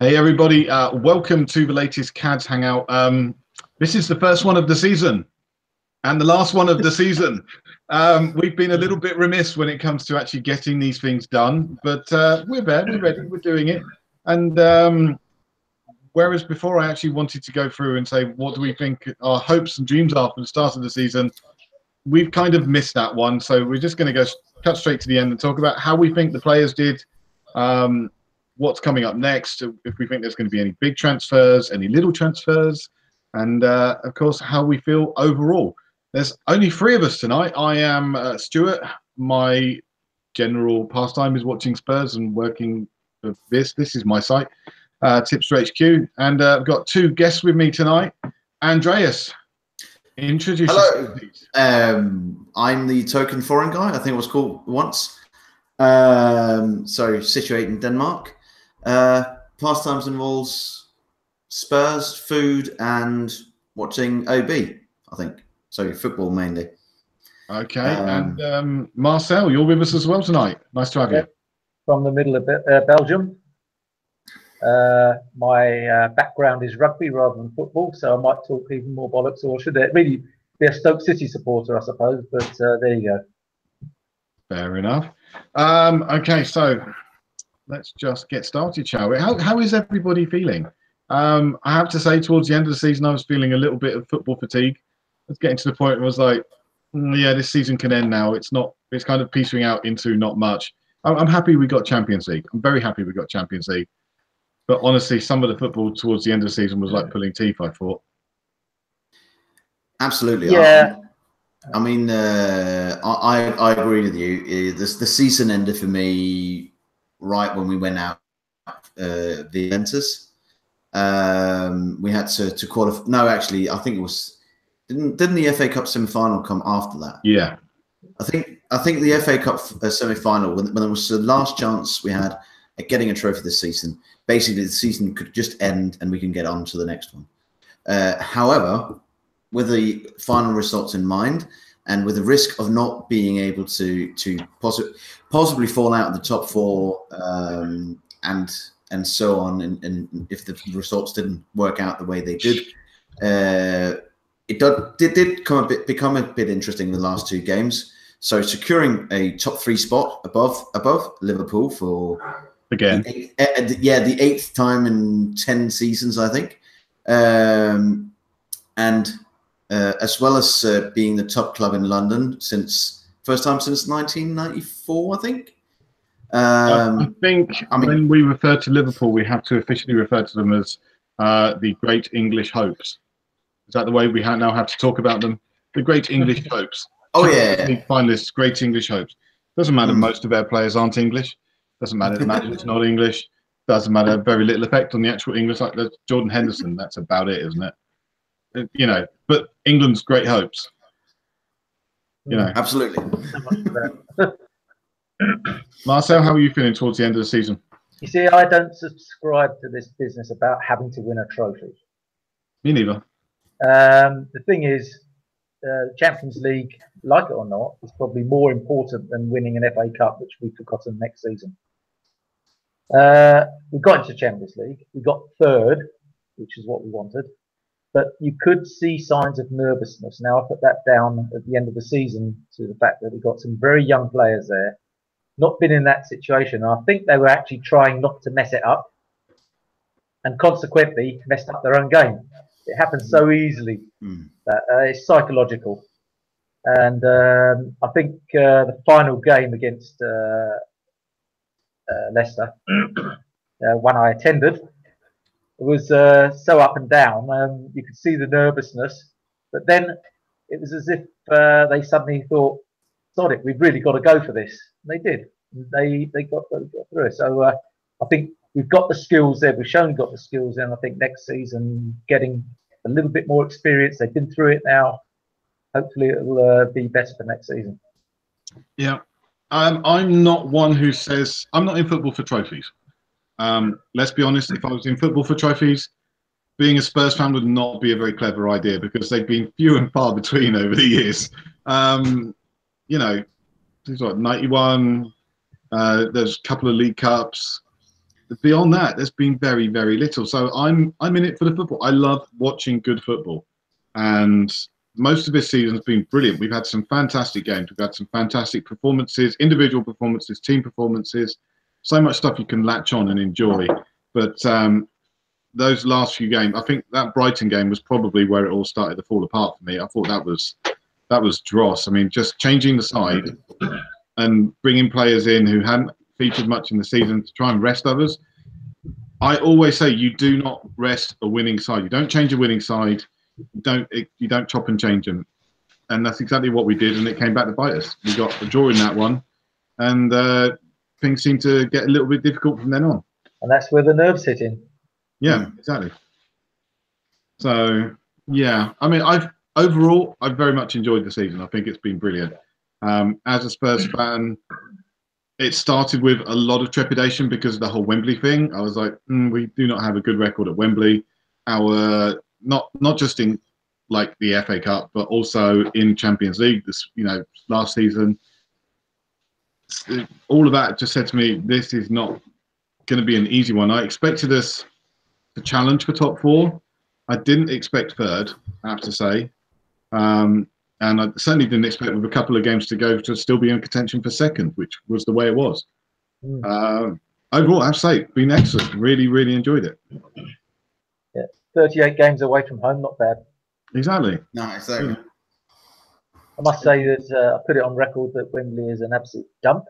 Hey everybody, welcome to the latest Cads Hangout. This is the first one of the season and the last one of the season. We've been a little bit remiss when it comes to actually getting these things done, but we're there, we're ready, we're doing it. And whereas before I actually wanted to go through and say, what do we think our hopes and dreams are for the start of the season, we've kind of missed that one. So we're just going to go cut straight to the end and talk about how we think the players did, what's coming up next, if we think there's going to be any big transfers, any little transfers, and of course, how we feel overall. There's only three of us tonight. I am Stuart. My general pastime is watching Spurs and working for this. This is my site, Tipster HQ. And I've got two guests with me tonight. Andreas, introduce Hello. yourself, please. I'm the token foreign guy, I think it was called once. So situated in Denmark. Pastimes involves Spurs, food, and watching OB, I think. So football mainly. Okay, and Marcel, you're with us as well tonight. Nice to have you. From the middle of Belgium. My background is rugby rather than football, so I might talk even more bollocks, or should it really be a Stoke City supporter, I suppose, but there you go. Fair enough. Okay, so let's just get started, shall we? How is everybody feeling? I have to say, towards the end of the season, I was feeling a little bit of football fatigue. I was getting to the point where I was like, yeah, this season can end now. It's kind of piecing out into not much. I'm happy we got Champions League. I'm very happy we got Champions League. But honestly, some of the football towards the end of the season was like pulling teeth, I thought. Absolutely. Yeah. I mean, I agree with you. The season ended for me right when we went out the Juventus. We had to qualify. No, actually, I think it was didn't the FA Cup semi-final come after that? Yeah, I think the FA Cup semi-final, when it was the last chance we had at getting a trophy this season. Basically, the season could just end and we can get on to the next one. However, with the final results in mind, and with the risk of not being able to possibly fall out of the top four, and so on, and if the results didn't work out the way they did, it did become a bit interesting in the last two games. So securing a top three spot above Liverpool for again, the eighth time in 10 seasons, I think, and as well as being the top club in London first time since 1994, I think. I think when we refer to Liverpool, we have to officially refer to them as the Great English Hopes. Is that the way we now have to talk about them? The Great English Hopes. Oh yeah. Finalists, Great English Hopes. Doesn't matter. Most of their players aren't English. Doesn't matter. The manager's not English. Doesn't matter. Very little effect on the actual English. Like Jordan Henderson. That's about it, isn't it? You know. But England's Great Hopes. You know. Absolutely. Marcel, how are you feeling towards the end of the season? You see, I don't subscribe to this business about having to win a trophy. Me neither. The thing is, Champions League, like it or not, is probably more important than winning an FA Cup, which we've forgotten next season. We got into Champions League. We got third, which is what we wanted. But you could see signs of nervousness. Now, I put that down at the end of the season to the fact that we got some very young players there. Not been in that situation. I think they were actually trying not to mess it up, and consequently messed up their own game. It happens so easily that it's psychological. And I think the final game against Leicester, one I attended, was so up and down. You could see the nervousness, but then it was as if they suddenly thought, "Sod it, we've really got to go for this." And they did. They got through it. So I think we've got the skills there. We've shown we've got the skills there. And I think next season, getting a little bit more experience. They've been through it now. Hopefully, it will be better for next season. Yeah, I'm not one who says I'm not in football for trophies. Let's be honest. If I was in football for trophies, being a Spurs fan would not be a very clever idea because they've been few and far between over the years. You know, there's what 91. There's a couple of League Cups. beyond that, there's been very, very little. So I'm in it for the football. I love watching good football, and most of this season has been brilliant. We've had some fantastic games. We've had some fantastic performances, individual performances, team performances. So much stuff you can latch on and enjoy. But those last few games, I think that Brighton game was probably where it all started to fall apart for me. I thought that was dross. I mean, just changing the side and bringing players in who hadn't featured much in the season to try and rest others. I always say you do not rest a winning side. You don't change a winning side. You don't chop and change them. And that's exactly what we did, and it came back to bite us. We got a draw in that one, and things seemed to get a little bit difficult from then on. And that's where the nerves hit in. Yeah, exactly. So, yeah, I mean, I've very much enjoyed the season. I think it's been brilliant. As a Spurs fan, it started with a lot of trepidation because of the whole Wembley thing. I was like, we do not have a good record at Wembley. Our not just in like the FA Cup, but also in Champions League. This, last season, all of that just said to me, this is not going to be an easy one. I expected us to challenge for top 4. I didn't expect third, I have to say. And I certainly didn't expect with a couple of games to go to still be in contention for second, which was the way it was. Overall, I have to say, it's been excellent. Really, really enjoyed it. Yeah, 38 games away from home, not bad. Exactly. No, exactly. I must say that I put it on record that Wembley is an absolute dump.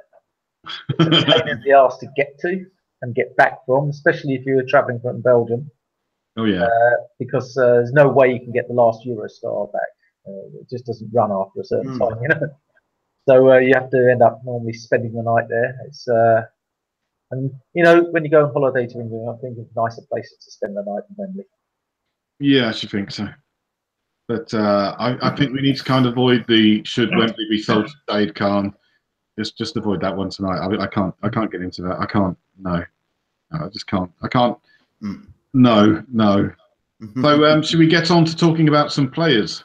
It's a pain in the arse to get to and get back from, especially if you're travelling from Belgium. Oh, yeah. Because there's no way you can get the last Eurostar back. It just doesn't run after a certain time, So you have to end up normally spending the night there. It's and when you go on holiday to England, I think it's nicer places to spend the night than Wembley. Yeah, I should think so. But I think we need to kind of avoid the should Wembley be sold to Said Khan. Just avoid that one tonight. I can't get into that. I can't. No, I just can't. I can't. No. So should we get on to talking about some players?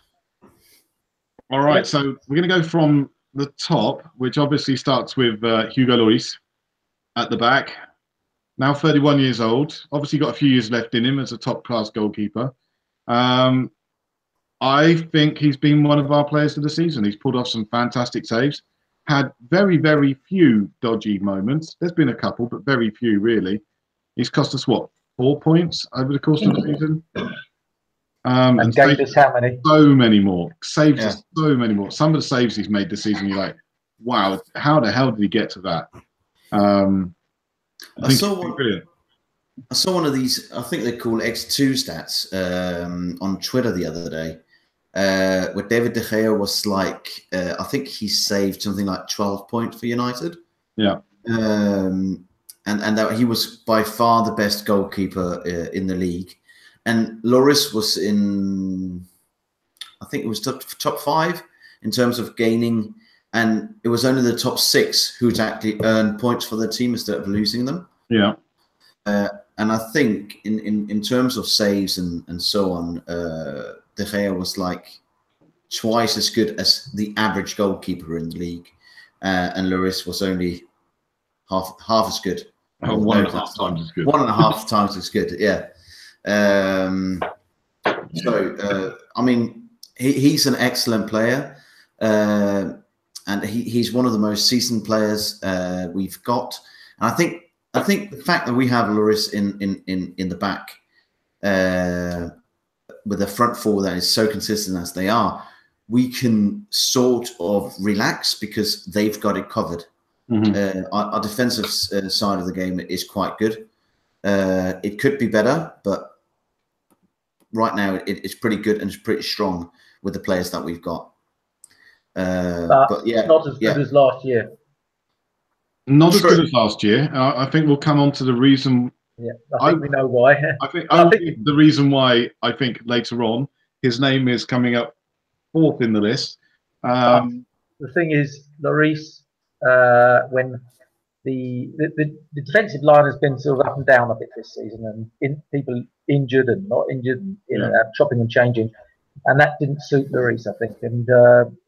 All right. So we're going to go from the top, which obviously starts with Hugo Lloris at the back. Now 31 years old. Obviously got a few years left in him as a top-class goalkeeper. I think he's been one of our players of the season. He's pulled off some fantastic saves. Had very, very few dodgy moments. There's been a couple, but very few, really. He's cost us, 4 points over the course of the season? And gave us how many? So many more. Saved us so many more. Some of the saves he's made this season, you're like, wow, how the hell did he get to that? I saw one of these, I think they call X2 stats on Twitter the other day, where David De Gea was like, I think he saved something like 12 points for United. Yeah. And that he was by far the best goalkeeper in the league. And Lloris was in, I think it was top 5 in terms of gaining. And it was only the top 6 who'd actually earned points for their team instead of losing them. Yeah. And I think in terms of saves and so on, De Gea was like twice as good as the average goalkeeper in the league. And Lloris was only half as good. Oh, 1.5 times as good. 1.5 times as good, yeah. I mean, he's an excellent player. And he's one of the most seasoned players we've got. And I think the fact that we have Lloris in the back with a front four that is so consistent as they are, we can sort of relax because they've got it covered. Our defensive side of the game is quite good. It could be better, but right now it's pretty good and it's pretty strong with the players that we've got. But yeah, not as good as last year. Not as good as last year. I think we'll come on to the reason. Yeah, I think we know why. I think the reason why I think later on his name is coming up 4th in the list. The thing is, Lloris, when the defensive line has been sort of up and down a bit this season, and people injured and not injured, and chopping and changing, and that didn't suit Lloris, I think. And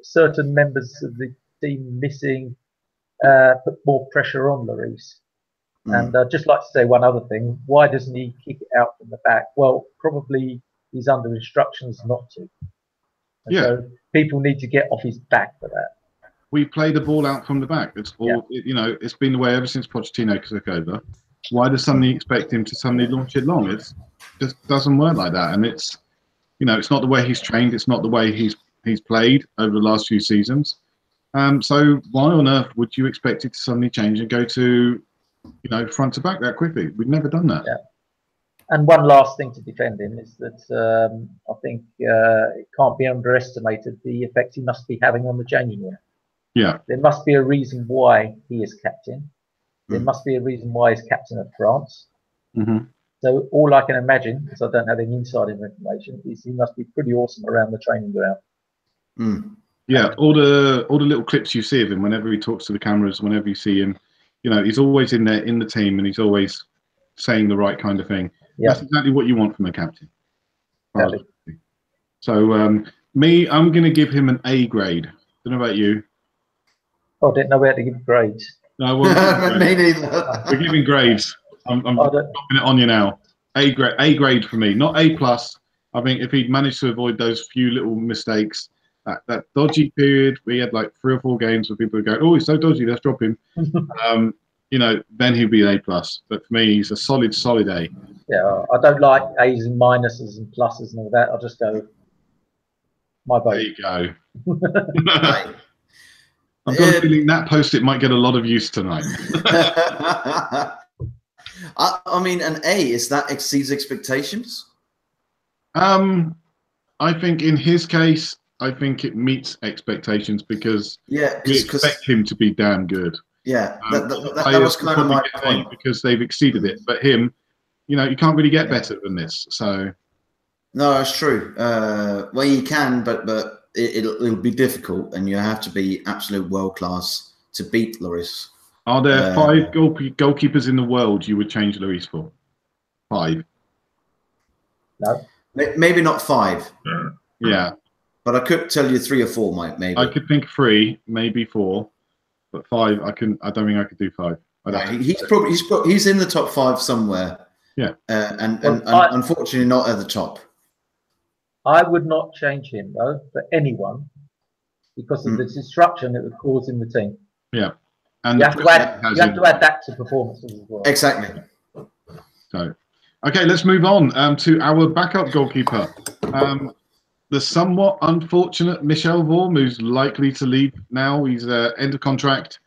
certain members of the team missing put more pressure on Lloris. And I'd just like to say one other thing. Why doesn't he kick it out from the back? Well, probably he's under instructions not to. And so people need to get off his back for that. We play the ball out from the back. It's all, you know, it's been the way ever since Pochettino took over. Why does somebody expect him to suddenly launch it long? It just doesn't work like that. And it's, you know, it's not the way he's trained. It's not the way he's played over the last few seasons. So why on earth would you expect it to suddenly change and go to, you know, front to back that quickly? We've never done that. Yeah. And one last thing to defend him is that I think it can't be underestimated the effect he must be having on the changing room. Yeah. There must be a reason why he is captain. There must be a reason why he's captain of France. So all I can imagine, because I don't have any inside information, is he must be pretty awesome around the training ground. Yeah, all the little clips you see of him whenever he talks to the cameras, whenever you see him, you know, he's always in there in the team, and he's always saying the right kind of thing. Yeah. That's exactly what you want from a captain. Exactly. So I'm going to give him an A grade. Don't know about you. Oh, I didn't know where to give grades. No, well, me neither. We're giving grades. I'm dropping it on you now. A grade for me, not A plus. I think if he'd managed to avoid those few little mistakes, that dodgy period, we had like 3 or 4 games where people would go, "Oh, he's so dodgy, let's drop him." You know, then he'd be an A plus. But for me, he's a solid A. Yeah, I don't like A's and minuses and pluses and all that. I'll just go my vote. There you go. I've got a feeling that post-it might get a lot of use tonight. I mean, an A, is that exceeds expectations? I think in his case, I think it meets expectations because we expect him to be damn good. Yeah, that was kind of my point. Because they've exceeded it. But him, you know, you can't really get better than this. So no, it's true. Well, you can, but it'll be difficult, and you have to be absolute world class to beat Lloris. Are there 5 goalkeepers in the world you would change Lloris for? 5? No. Maybe not 5. Yeah. But I could tell you 3 or 4, maybe. I could think 3, maybe 4, but 5. I don't think I could do 5. He's in the top 5 somewhere. Yeah. And unfortunately not at the top. I would not change him though for anyone because of the disruption it would cause in the team. Yeah. And you have to add that to performances as well. Exactly. So, okay, let's move on to our backup goalkeeper. The somewhat unfortunate Michel Vorm, who's likely to leave now. He's end of contract.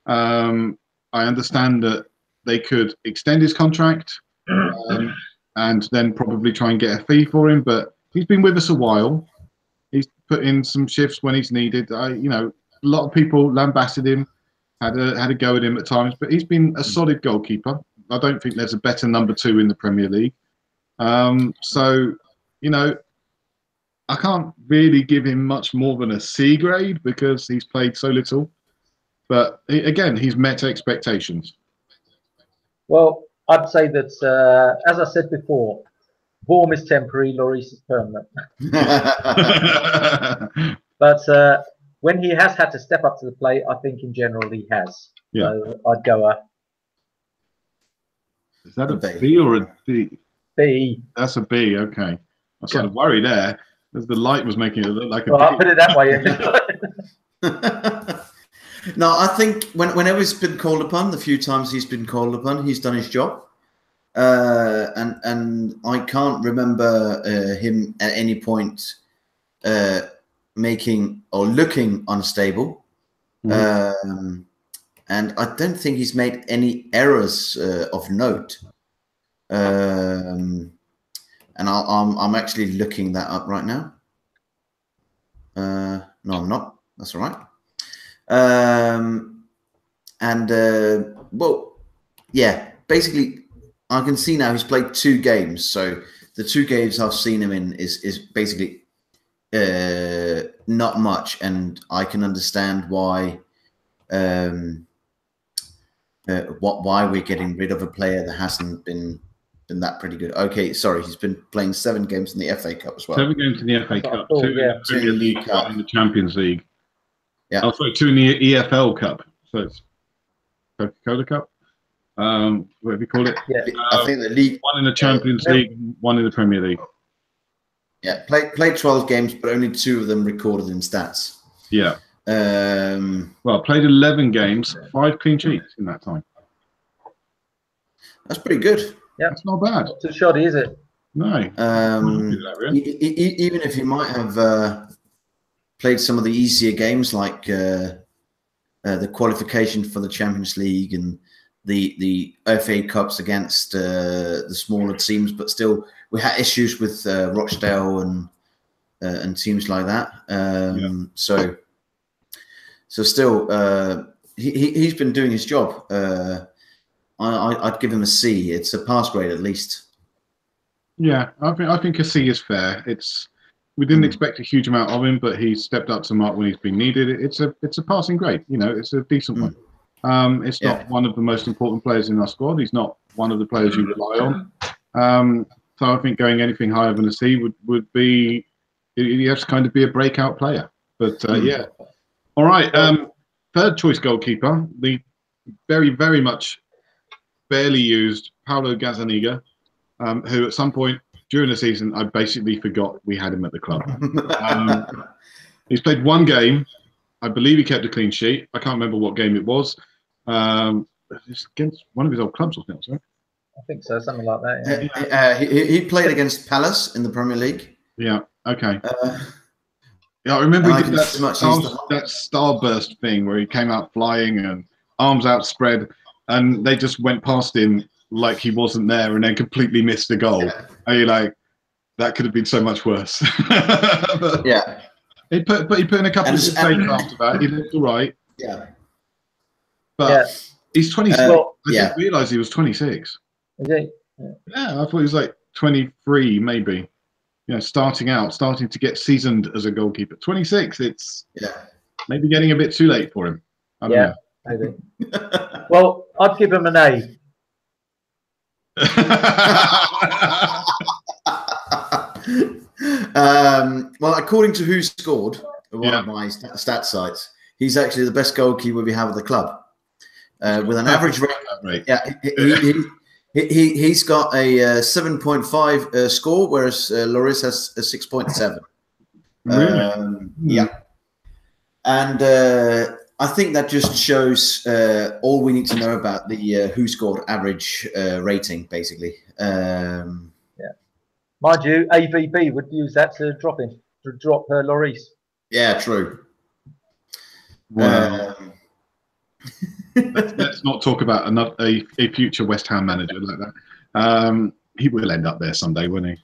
I understand that they could extend his contract and then probably try and get a fee for him. But he's been with us a while. He's put in some shifts when he's needed. You know, a lot of people lambasted him, had a go at him at times, but he's been a solid goalkeeper. I don't think there's a better number 2 in the Premier League. So, you know, I can't really give him much more than a C grade because he's played so little. But again, he's met expectations. Well, I'd say that, as I said before, Vorm is temporary, Lloris is permanent. But when he has had to step up to the plate, I think in general he has. Yeah. So I'd go a... Is that a B or a D? B. That's a B, okay. I was sort of worried there, as the light was making it look like a B. I'll put it that way. No, I think whenever he's been called upon, the few times he's been called upon, he's done his job. And I can't remember him at any point making or looking unstable. And I don't think he's made any errors of note. And I'm actually looking that up right now. No, I'm not. That's all right. Well, yeah, basically, I can see now he's played 2 games. So the 2 games I've seen him in is basically not much, and I can understand why we're getting rid of a player that hasn't been that pretty good. Okay, sorry, he's been playing 7 games in the FA Cup as well. 7 games in the FA Cup, 2 in the Premier League Cup, in the Champions League. Yeah. Oh, sorry, 2 in the EFL Cup. So it's Coca-Cola Cup. whatever you call it. Yeah. I think the league. One in the Champions League, one in the Premier League. Yeah, played 12 games, but only 2 of them recorded in stats. Yeah. Well, played 11 games, 5 clean sheets in that time. That's pretty good. Yeah, that's not bad. Not too shoddy, is it? No. Even if he might have played some of the easier games, like the qualification for the Champions League and the FA Cups against the smaller teams, but still we had issues with Rochdale and teams like that. So still, he's been doing his job. I'd give him a C. It's a pass grade at least. Yeah, I think a C is fair. We didn't expect a huge amount of him, but he's stepped up to mark when he's been needed. It's a passing grade. It's a decent one. It's not one of the most important players in our squad. He's not one of the players you rely on. So I think going anything higher than a C would be, he has to kind of be a breakout player. But yeah. All right. Third choice goalkeeper, the very, very much barely used Paulo Gazzaniga, who at some point during the season, I basically forgot we had him at the club. He's played 1 game. I believe he kept a clean sheet. I can't remember what game it was. It's against one of his old clubs, wasn't it? I think so, something like that. Yeah. He played against Palace in the Premier League. Yeah. Okay. Yeah, I remember he did that starburst thing where he came out flying and arms outspread, and they just went past him like he wasn't there, and then completely missed the goal. Yeah. And you're like, that could have been so much worse. Yeah. He put in a couple of saves after that. He looked all right. Yeah. But he's 26. I didn't realise he was 26. Is he? Yeah, I thought he was like 23, maybe. Starting to get seasoned as a goalkeeper. 26, it's maybe getting a bit too late for him. I don't know. Maybe. Well, I'd give him an A. Well, according to Who Scored, one of my stat sites, he's actually the best goalkeeper we have at the club, with an average rate. Yeah, he's got a 7.5 score, whereas Lloris has a 6.7. Really? Yeah, and I think that just shows all we need to know about the Who Scored average rating, basically. Mind you, AVB would use that to drop Lloris. Yeah, true. Well, let's not talk about a future West Ham manager like that. He will end up there someday, won't he?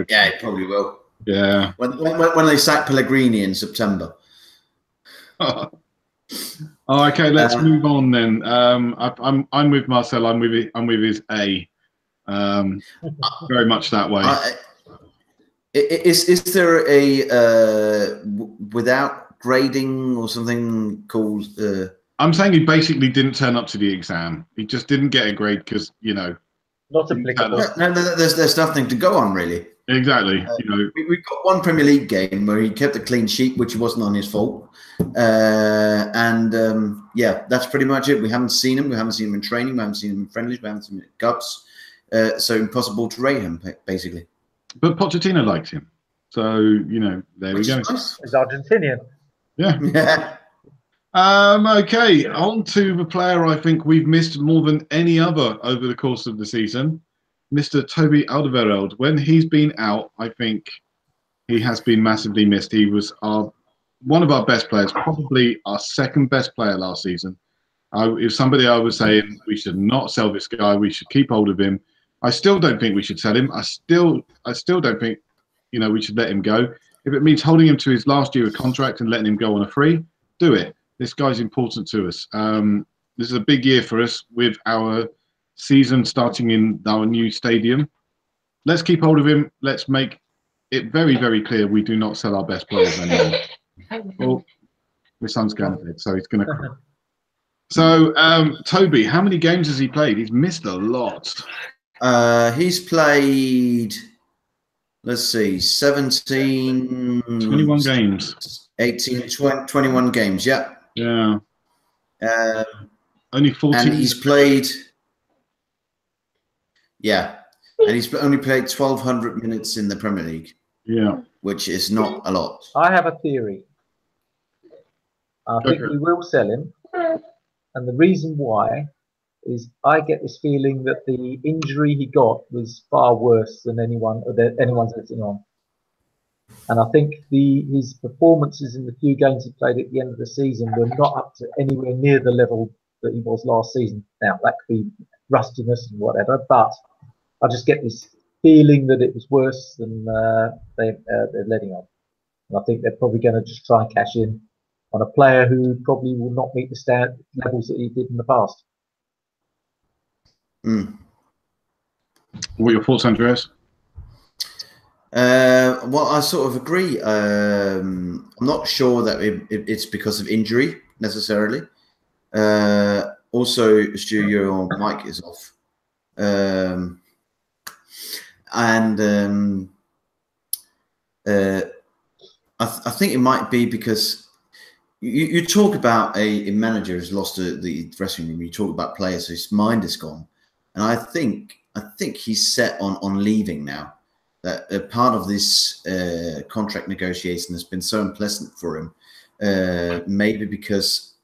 Yeah, he probably will. Yeah. When they sack Pellegrini in September. Oh, okay. Let's move on then. I'm with Marcel. I'm with his A. Very much that way. Is there a without grading or something called? I'm saying he basically didn't turn up to the exam. He just didn't get a grade because not applicable. No, there's nothing to go on really. Exactly. We've got 1 Premier League game where he kept a clean sheet, which wasn't on his fault, and that's pretty much it. We haven't seen him. We haven't seen him in training. We haven't seen him in friendlies. We haven't seen him in cups. So impossible to rate him basically. But Pochettino likes him, so there we go. Nice. He's Argentinian. Yeah. Okay, on to the player I think we've missed more than any other over the course of the season, Mr. Toby Alderweireld. When he's been out, I think he has been massively missed. He was one of our best players, probably our second best player last season. If somebody I was saying we should not sell this guy, we should keep hold of him. I still don't think we should sell him. I still don't think we should let him go. If it means holding him to his last year of contract and letting him go on a free, do it. This guy's important to us. This is a big year for us with our season starting in our new stadium. Let's keep hold of him. Let's make it very, very clear we do not sell our best players anymore. Oh, my son's going to bed, so he's going to cry. So, Toby, how many games has he played? He's missed a lot. He's played, let's see, 17... 21 games. 18, 21 games, yeah. Yeah. Only 14. And he's played Yeah, and he's only played 1,200 minutes in the Premier League. Yeah, which is not a lot. I have a theory. I think we will sell him, and the reason why is I get this feeling that the injury he got was far worse than anyone's letting on. And I think his performances in the few games he played at the end of the season were not up to anywhere near the level that he was last season. Now, that could be rustiness and whatever, but I just get this feeling that it was worse than they're letting on. And I think they're probably going to just try and cash in on a player who probably will not meet the levels that he did in the past. What are your thoughts, Andreas? Well, I sort of agree. I'm not sure that it's because of injury necessarily. Also, Stu, your mic is off. I think it might be because you talk about a manager who's lost the dressing room. You talk about players whose mind is gone, and I think he's set on leaving now. That part of this contract negotiation has been so unpleasant for him, maybe because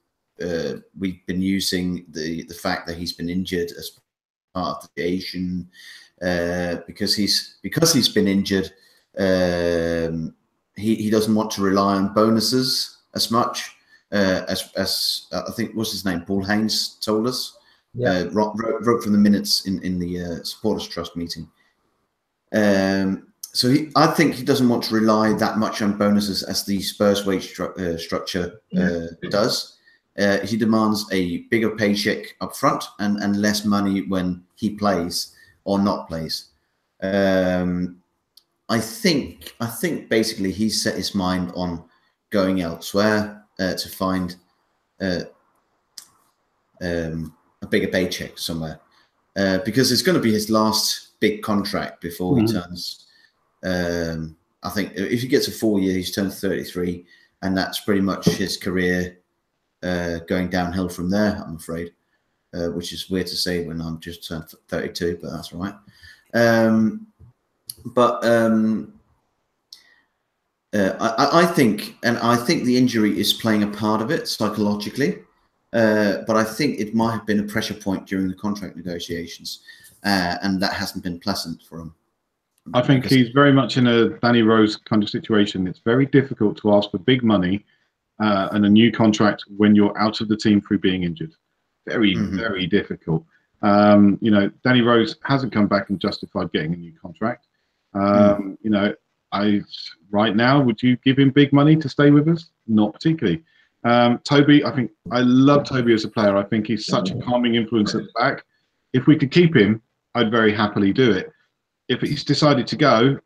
we've been using the fact that he's been injured as part of the Asian, because he's been injured. He doesn't want to rely on bonuses as much as I think what's his name, Paul Haynes told us. Yeah. Wrote from the minutes in the supporters trust meeting. So I think he doesn't want to rely that much on bonuses as the Spurs wage structure does. He demands a bigger paycheck up front and less money when he plays or not plays. I think basically he's set his mind on going elsewhere to find a bigger paycheck somewhere, because it's going to be his last big contract before he turns. I think if he gets a 4 year, he's turned 33, and that's pretty much his career going downhill from there. I'm afraid, which is weird to say when I'm just turned 32, but that's all right. I think the injury is playing a part of it psychologically, but I think it might have been a pressure point during the contract negotiations, and that hasn't been pleasant for him. I think he's very much in a Danny Rose kind of situation. It's very difficult to ask for big money and a new contract when you're out of the team through being injured. Very difficult. Danny Rose hasn't come back and justified getting a new contract. Right now, would you give him big money to stay with us? Not particularly. Toby, I love Toby as a player. I think he's such a calming influence at the back. If we could keep him, I'd very happily do it. If he's decided to go,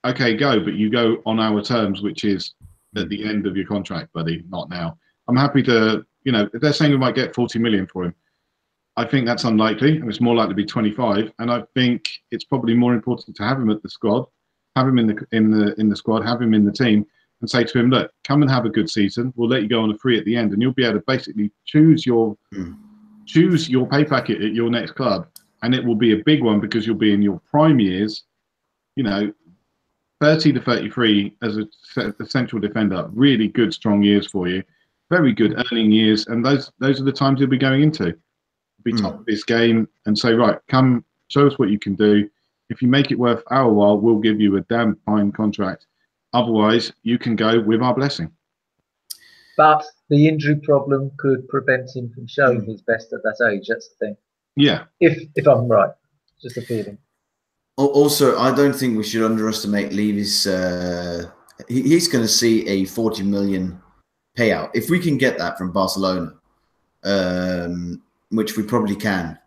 okay, go, but you go on our terms, which is at the end of your contract, buddy, not now. I'm happy to, if they're saying we might get 40 million for him, I think that's unlikely, and it's more likely to be 25. And I think it's probably more important to have him at the squad, have him in the squad, have him in the team, and say to him, look, come and have a good season. We'll let you go on a free at the end, and you'll be able to basically choose your pay packet at your next club. And it will be a big one because you'll be in your prime years, 30 to 33 as a central defender. Really good, strong years for you. Very good earning years. And those are the times you'll be going into. Be top of this game and say, right, come show us what you can do. If you make it worth our while, we'll give you a damn fine contract. Otherwise, you can go with our blessing. But the injury problem could prevent him from showing his best at that age. That's the thing. Yeah. If I'm right, just a feeling. Also, I don't think we should underestimate Levy's. He's going to see a 40 million payout if we can get that from Barcelona, which we probably can,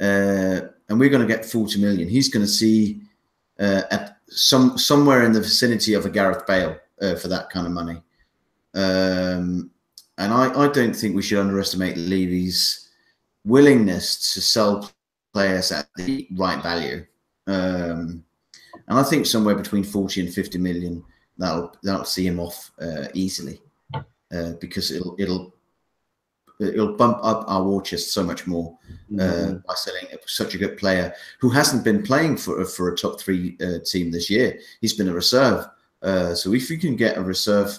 and we're going to get 40 million. He's going to see at somewhere in the vicinity of a Gareth Bale for that kind of money, and I don't think we should underestimate Levy's willingness to sell players at the right value, and I think somewhere between 40 and 50 million that'll see him off easily, because it'll it'll bump up our war chest so much more by selling such a good player who hasn't been playing for a top 3 team this year. He's been a reserve. So if you can get a reserve,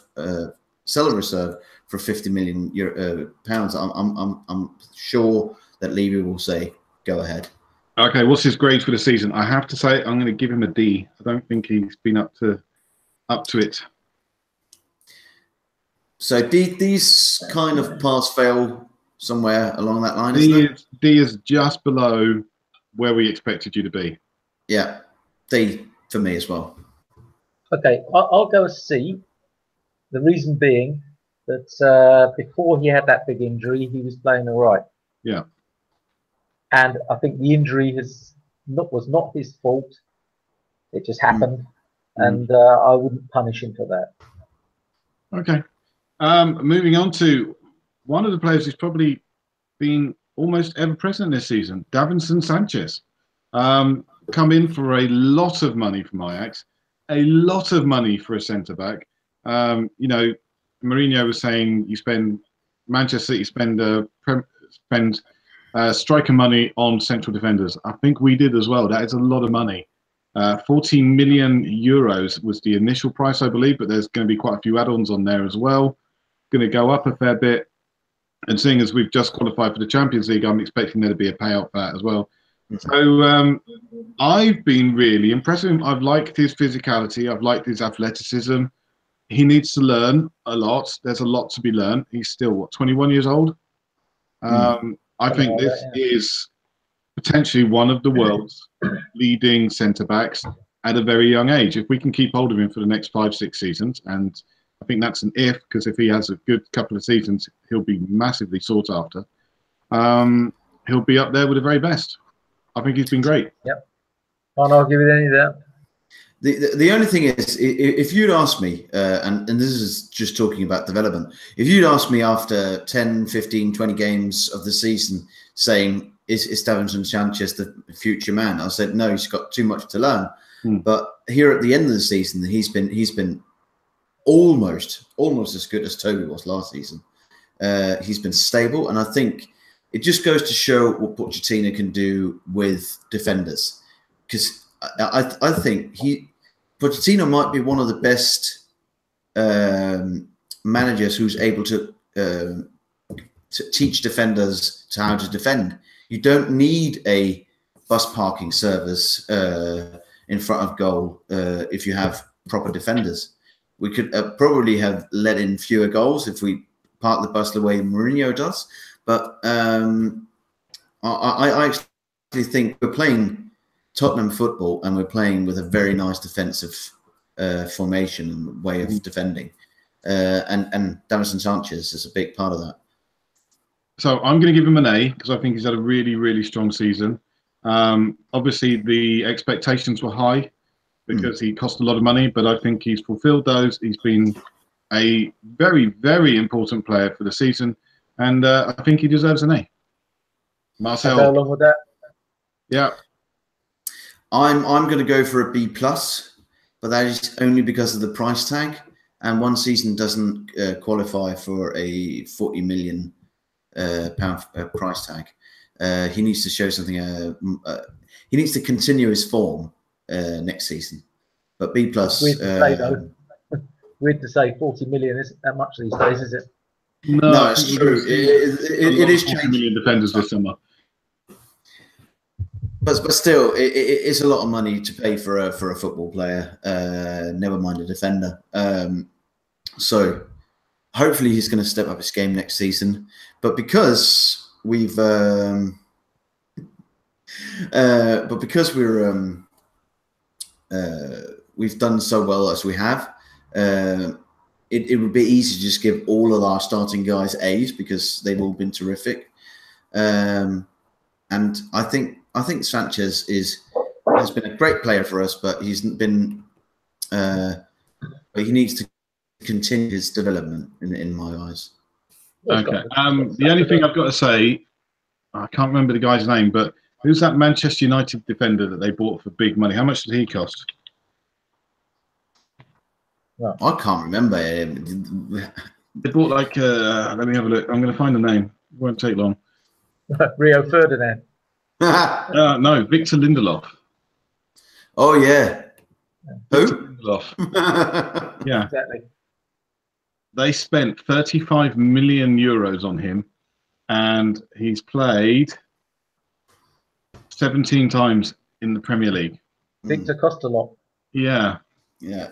sell a reserve for 50 million pounds, I'm sure that Levy will say, go ahead. Okay, what's his grade for the season? I have to say, I'm going to give him a D. I don't think he's been up to it. So D's kind of pass-fail somewhere along that line, isn't it? D is just below where we expected you to be. Yeah, D for me as well. Okay, I'll go a C. The reason being that before he had that big injury, he was playing all right. Yeah. And I think the injury was not his fault. It just happened. And I wouldn't punish him for that. Okay. Moving on to one of the players who's probably been almost ever present this season, Davinson Sanchez. Come in for a lot of money from Ajax, a lot of money for a centre-back. You know, Mourinho was saying Manchester City spend striker money on central defenders. I think we did as well. That is a lot of money. 14 million euros was the initial price, I believe, but there's going to be quite a few add-ons on there as well. Going to go up a fair bit. And seeing as we've just qualified for the Champions League, I'm expecting there to be a payout for that as well. So I've been really impressed with him. I've liked his physicality. I've liked his athleticism. He needs to learn a lot. There's a lot to be learned. He's still, 21 years old? I think this is potentially one of the world's leading centre-backs at a very young age. If we can keep hold of him for the next 5-6 seasons, and I think that's an if, because if he has a good couple of seasons, he'll be massively sought after. He'll be up there with the very best. I think he's been great. Yep. Can't argue with any of that. The only thing is, if you'd asked me, and this is just talking about development, if you'd asked me after 10, 15, 20 games of the season saying, is Davinson Sanchez the future man? I said, no, he's got too much to learn. But here at the end of the season, he's been almost as good as Toby was last season. He's been stable, and I think it just goes to show what Pochettino can do with defenders. Because I think Pochettino might be one of the best managers who's able to teach defenders how to defend. You don't need a bus parking service in front of goal if you have proper defenders. We could probably have let in fewer goals if we park the bus the way Mourinho does. But I actually think we're playing Tottenham football, and we're playing with a very nice defensive formation and way of defending. And Davinson Sanchez is a big part of that. So I'm going to give him an A because I think he's had a really, really strong season. Obviously, the expectations were high because he cost a lot of money, but I think he's fulfilled those. He's been a very, very important player for the season, and I think he deserves an A. Marcel, I'll go along with that. Yeah. I'm going to go for a B+, but that is only because of the price tag, and one season doesn't qualify for a 40 million pound price tag. He needs to show something. He needs to continue his form next season. But B+. Weird to say 40 million isn't that much these days, is it? No, it's true. It is changing. 40 million defenders this summer. But still, it's a lot of money to pay for a football player. Never mind a defender. So hopefully he's going to step up his game next season. But because we've done so well as we have, it would be easy to just give all of our starting guys A's because they've all been terrific. And I think Sanchez has been a great player for us, but he's been but he needs to continue his development in my eyes. Okay. The only thing I've got to say, I can't remember the guy's name, but who's that Manchester United defender that they bought for big money? How much did he cost? I can't remember. They bought like let me have a look. I'm going to find the name. Won't take long. Rio Ferdinand. No, Victor Lindelof. Oh yeah. Victor Who? Lindelof. Yeah. Exactly. They spent 35 million euros on him, and he's played 17 times in the Premier League. Victor cost a lot. Yeah. Yeah.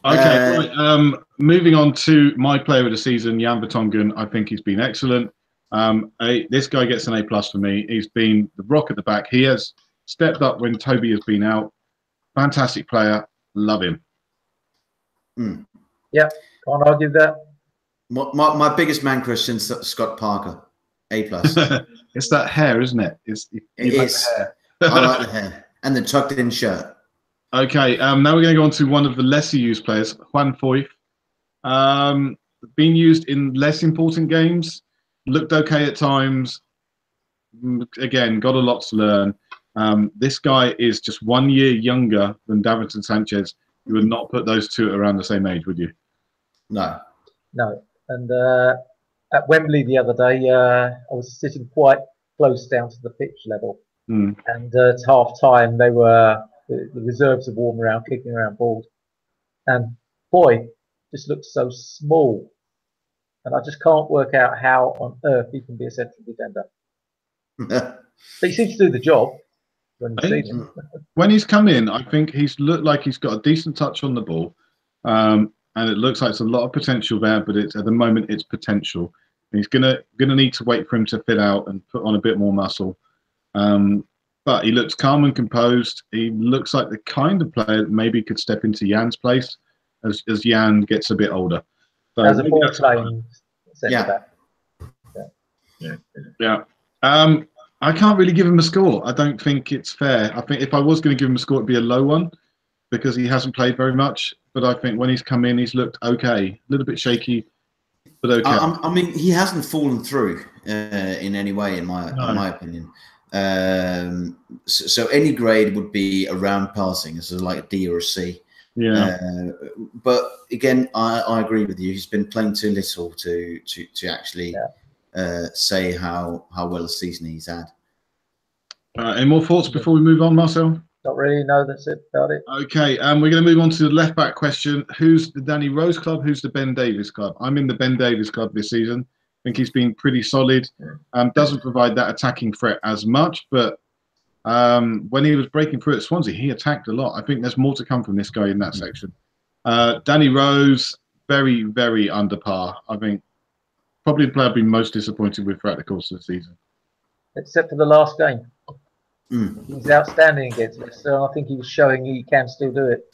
Okay. Right. Moving on to my player of the season, Jan Vertonghen. I think he's been excellent. This guy gets an A+ for me. He's been the rock at the back. He has stepped up when Toby has been out. Fantastic player. Love him. Yeah, can't argue that. My biggest man crush since Scott Parker. A+. It's that hair, isn't it? It is. Hair. I like the hair and the tucked in shirt. Okay, now we're going to go on to one of the lesser used players, Juan Foyth. Been used in less important games, looked okay at times. Again, got a lot to learn. This guy is just 1 year younger than Davinson Sanchez. You would not put those two around the same age, would you? No. No. And at Wembley the other day, I was sitting quite close down to the pitch level. And at half time, they were the reserves are warming around, kicking around balls. And boy, just looks so small. And I just can't work out how on earth he can be a central defender. But he seems to do the job when you see him. When he's come in, I think he's looked like he's got a decent touch on the ball. And it looks like it's a lot of potential there, but at the moment it's potential. And he's gonna need to wait for him to fit out and put on a bit more muscle. But he looks calm and composed. He looks like the kind of player that maybe could step into Jan's place as Jan gets a bit older. So as a ball playing centre back. Yeah. I can't really give him a score. I don't think it's fair. I think if I was going to give him a score, it'd be a low one because he hasn't played very much. But I think when he's come in, he's looked okay. A little bit shaky, but okay. I mean, he hasn't fallen through in any way, in my opinion. So any grade would be around passing, so like a D or a C. Yeah. But again, I agree with you. He's been playing too little to actually say how well a season he's had. Any more thoughts before we move on, Marcel? Not really. No, that's it. About it. Okay, we're going to move on to the left back question. Who's the Danny Rose club? Who's the Ben Davies club? I'm in the Ben Davies club this season. I think he's been pretty solid. Doesn't provide that attacking threat as much, but when he was breaking through at Swansea, he attacked a lot. I think there's more to come from this guy in that section. Danny Rose, very, very under par. I think probably the player I've been most disappointed with throughout the course of the season. Except for the last game. He's outstanding against us, so I think he was showing he can still do it.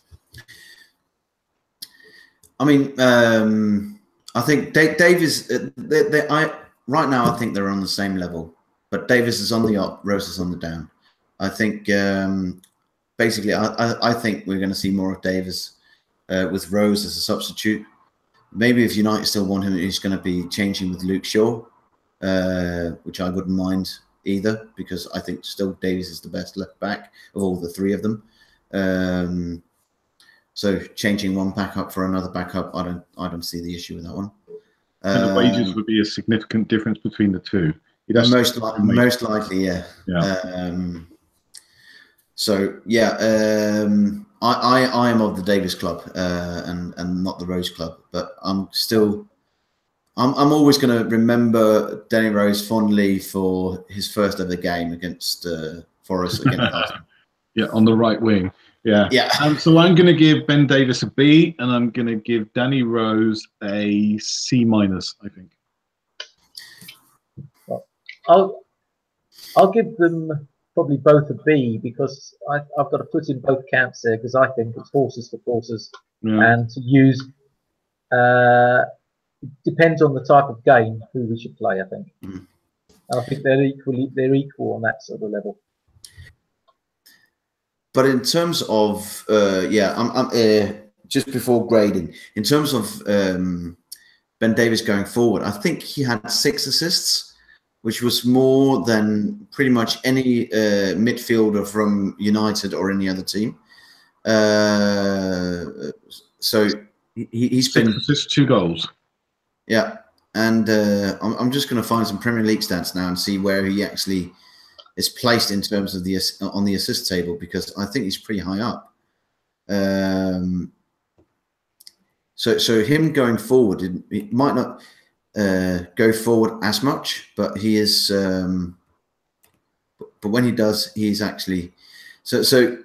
I mean, I think Davies. Right now, I think they're on the same level, but Davies is on the up, Rose is on the down. I think basically, I think we're going to see more of Davies with Rose as a substitute. Maybe if United still want him, he's going to be changing with Luke Shaw, which I wouldn't mind either, because I think still Davies is the best left back of all the three of them. So changing one backup for another backup, I don't see the issue with that one. And the wages would be a significant difference between the two. Most likely, yeah. So yeah, I am of the Davies club and not the Rose club, but I'm always going to remember Danny Rose fondly for his first ever game against Forest against Arsenal. Yeah, on the right wing. Yeah. So I'm going to give Ben Davies a B, and I'm going to give Danny Rose a C-, I think. I'll give them probably both a B, because I've got to put in both camps there, because I think it's horses for courses, and to use. It depends on the type of game who we should play. I think. I think they're equal on that sort of level. But in terms of I'm just before grading, in terms of Ben Davies going forward, I think he had 6 assists, which was more than pretty much any midfielder from United or any other team. So he's been 6 assists, 2 goals. Yeah, and I'm just going to find some Premier League stats now and see where he actually is placed in terms of on the assist table, because I think he's pretty high up. So him going forward, it might not go forward as much, but he is. But when he does, he's actually so.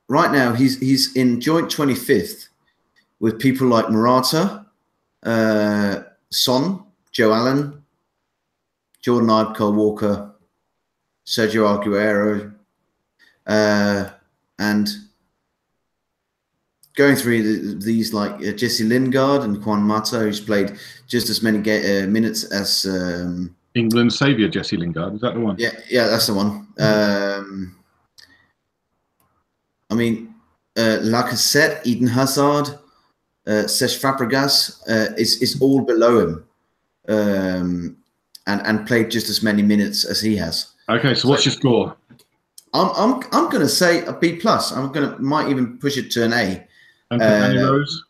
Right now, he's in joint 25th with people like Morata, Son, Joe Allen, Jordan Ibe, Kyle Walker, Sergio Aguero, and going through these like Jesse Lingard and Juan Mata, who's played just as many minutes as England's saviour, Jesse Lingard. Is that the one? Yeah, that's the one. I mean, Lacazette, Eden Hazard, Cesc Fabregas is all below him, and played just as many minutes as he has. Okay, so what's your score? I'm going to say a B plus. Might even push it to an A. And for Danny Rose?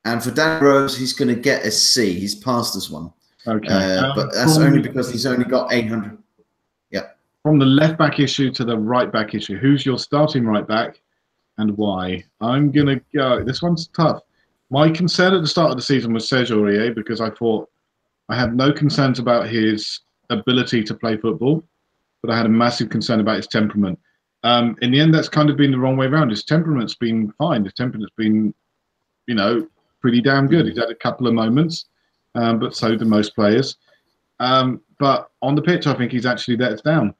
And for Danny Rose, he's going to get a C. He's passed this one. Okay, but that's only because he's only got 800. Yeah. From the left back issue to the right back issue, who's your starting right back and why? I'm going to go. This one's tough. My concern at the start of the season was Serge Aurier, because I thought I had no concerns about his ability to play football, but I had a massive concern about his temperament. In the end, that's kind of been the wrong way around. His temperament's been fine. His temperament's been, pretty damn good. He's had a couple of moments, but so do most players. But on the pitch, I think he's actually let us down.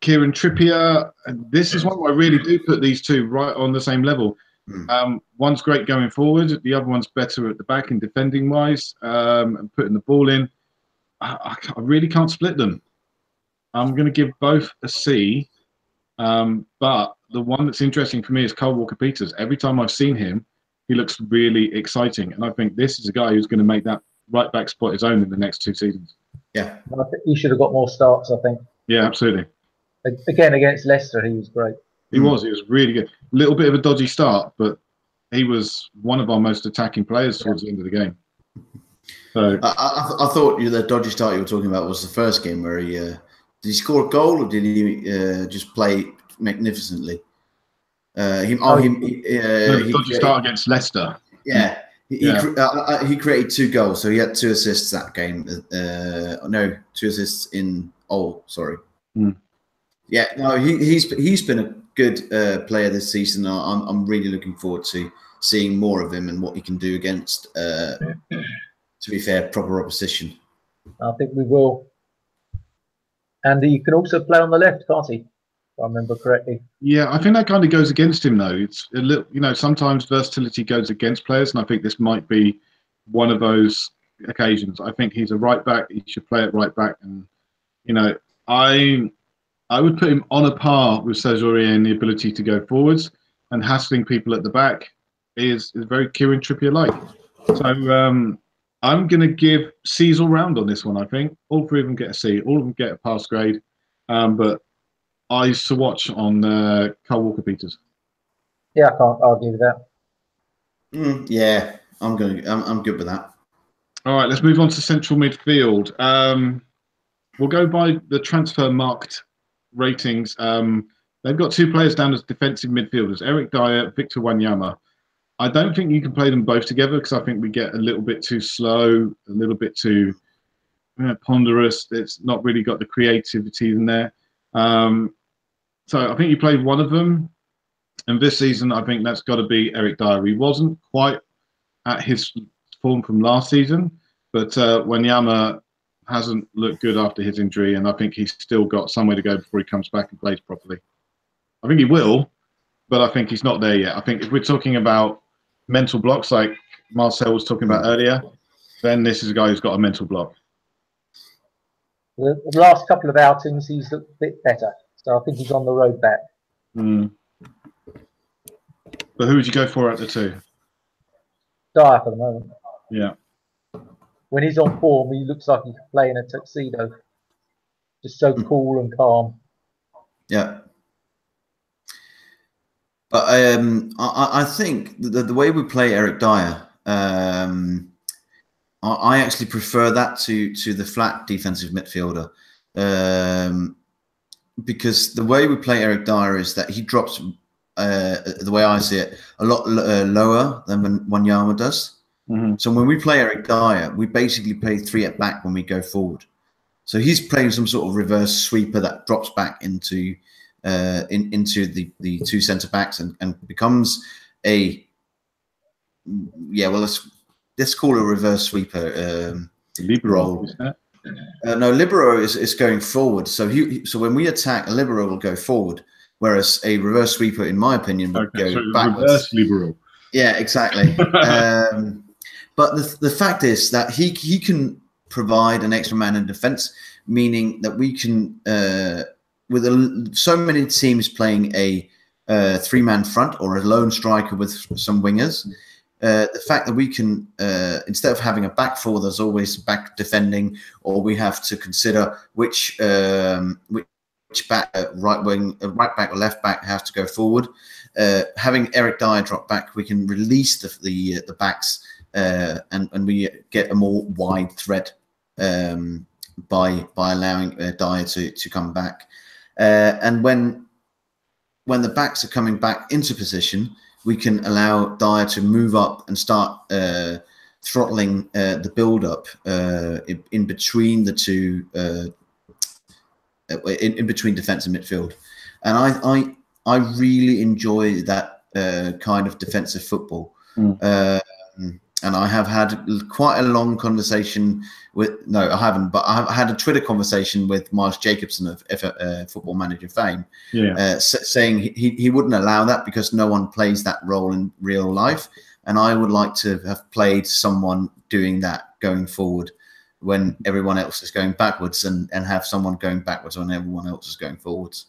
Kieran Trippier, this is one where I really do put these two right on the same level. One's great going forward. The other one's better at the back and defending-wise, and putting the ball in. I really can't split them. I'm going to give both a C. But the one that's interesting for me is Kyle Walker-Peters. Every time I've seen him, he looks really exciting. And I think this is a guy who's going to make that right back spot his own in the next 2 seasons. Yeah. I think he should have got more starts, I think. Yeah, absolutely. Again, against Leicester, he was great. He was really good. A little bit of a dodgy start, but he was one of our most attacking players towards the end of the game. So I thought the dodgy start you were talking about was the first game where he did he score a goal, or did he just play magnificently? Dodgy start against Leicester. Yeah, he created 2 goals, so he had 2 assists that game. 2 assists in all. Sorry. Yeah, no, he's been a good player this season. I'm really looking forward to seeing more of him and what he can do against, to be fair, proper opposition. I think we will. And he can also play on the left, can't he? If I remember correctly. Yeah, I think that kind of goes against him, though. It's a little, sometimes versatility goes against players, and I think this might be one of those occasions. I think he's a right back. He should play at right back, and I would put him on a par with Serge Aurier in the ability to go forwards, and hassling people at the back is very Kieran Trippier-like. So I'm going to give C's all round on this one, I think. All 3 of them get a C. All of them get a pass grade. But eyes to watch on Kyle Walker-Peters. Yeah, I can't argue with that. Yeah, I'm good with that. All right, let's move on to central midfield. We'll go by the transfer marked ratings. They've got 2 players down as defensive midfielders, Eric Dyer, Victor Wanyama. I don't think you can play them both together, because I think we get a little bit too slow, a little bit too ponderous. It's not really got the creativity in there. So I think you play one of them. And this season, I think that's got to be Eric Dyer. He wasn't quite at his form from last season, but Wanyama hasn't looked good after his injury, and I think he's still got somewhere to go before he comes back and plays properly. I think he will, but I think he's not there yet. I think if we're talking about mental blocks like Marcel was talking about earlier, then this is a guy who's got a mental block. The last couple of outings, he's looked a bit better, so I think he's on the road back. But who would you go for at the 2? Dyer for the moment. Yeah. When he's on form, he looks like he could play in a tuxedo. Just so cool and calm. Yeah. But I think the way we play Eric Dyer, I actually prefer that to the flat defensive midfielder, because the way we play Eric Dyer is that he drops, the way I see it, a lot lower than Wanyama does. So when we play Eric Dyer, we basically play 3 at back when we go forward. So he's playing some sort of reverse sweeper that drops back into into the 2 centre backs and becomes a, yeah, well, let's call it a reverse sweeper Libero, role. No, libero is going forward. So so when we attack, a libero will go forward, whereas a reverse sweeper, in my opinion, would go backwards. Reverse libero. Yeah, exactly. But the fact is that he can provide an extra man in defence, meaning that we can, with so many teams playing a 3-man front or a lone striker with some wingers, the fact that we can, instead of having a back 4, there's always back defending, or we have to consider which back, right back or left back has to go forward. Having Eric Dyer drop back, we can release the backs, and we get a more wide threat by allowing Dyer to come back. And when the backs are coming back into position, we can allow Dyer to move up and start throttling the build-up in between the two, in between defence and midfield. And I really enjoy that kind of defensive football. And I have had quite a long conversation with, no, I haven't, but I've had a Twitter conversation with Miles Jacobson of Football Manager fame, saying he wouldn't allow that because no one plays that role in real life. And I would like to have played someone doing that going forward when everyone else is going backwards, and have someone going backwards when everyone else is going forwards.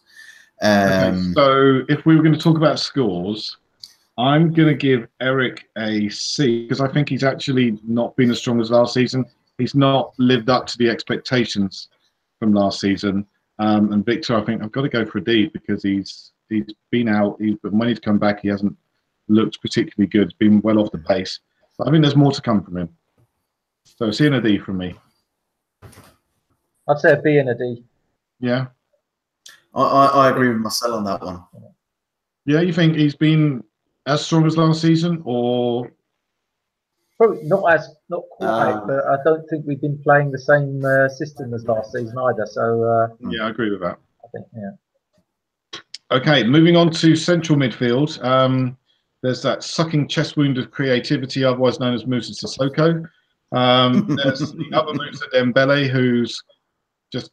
Okay, so if we were going to talk about scores, I'm going to give Eric a C because I think he's actually not been as strong as last season. He's not lived up to the expectations from last season. And Victor, I think I've got to go for a D because he's been out. But when he's come back, he hasn't looked particularly good. He's been well off the pace. But I think there's more to come from him. So C and a D from me. I'd say a B and a D. Yeah. I agree with Marcel on that one. Yeah, you think he's been as strong as last season, or probably not quite, but I don't think we've been playing the same system as last season either. So yeah, I agree with that. I think Okay, moving on to central midfield. There's that sucking chest wound of creativity, otherwise known as Moussa Sissoko. There's the other Moussa Dembele, who's just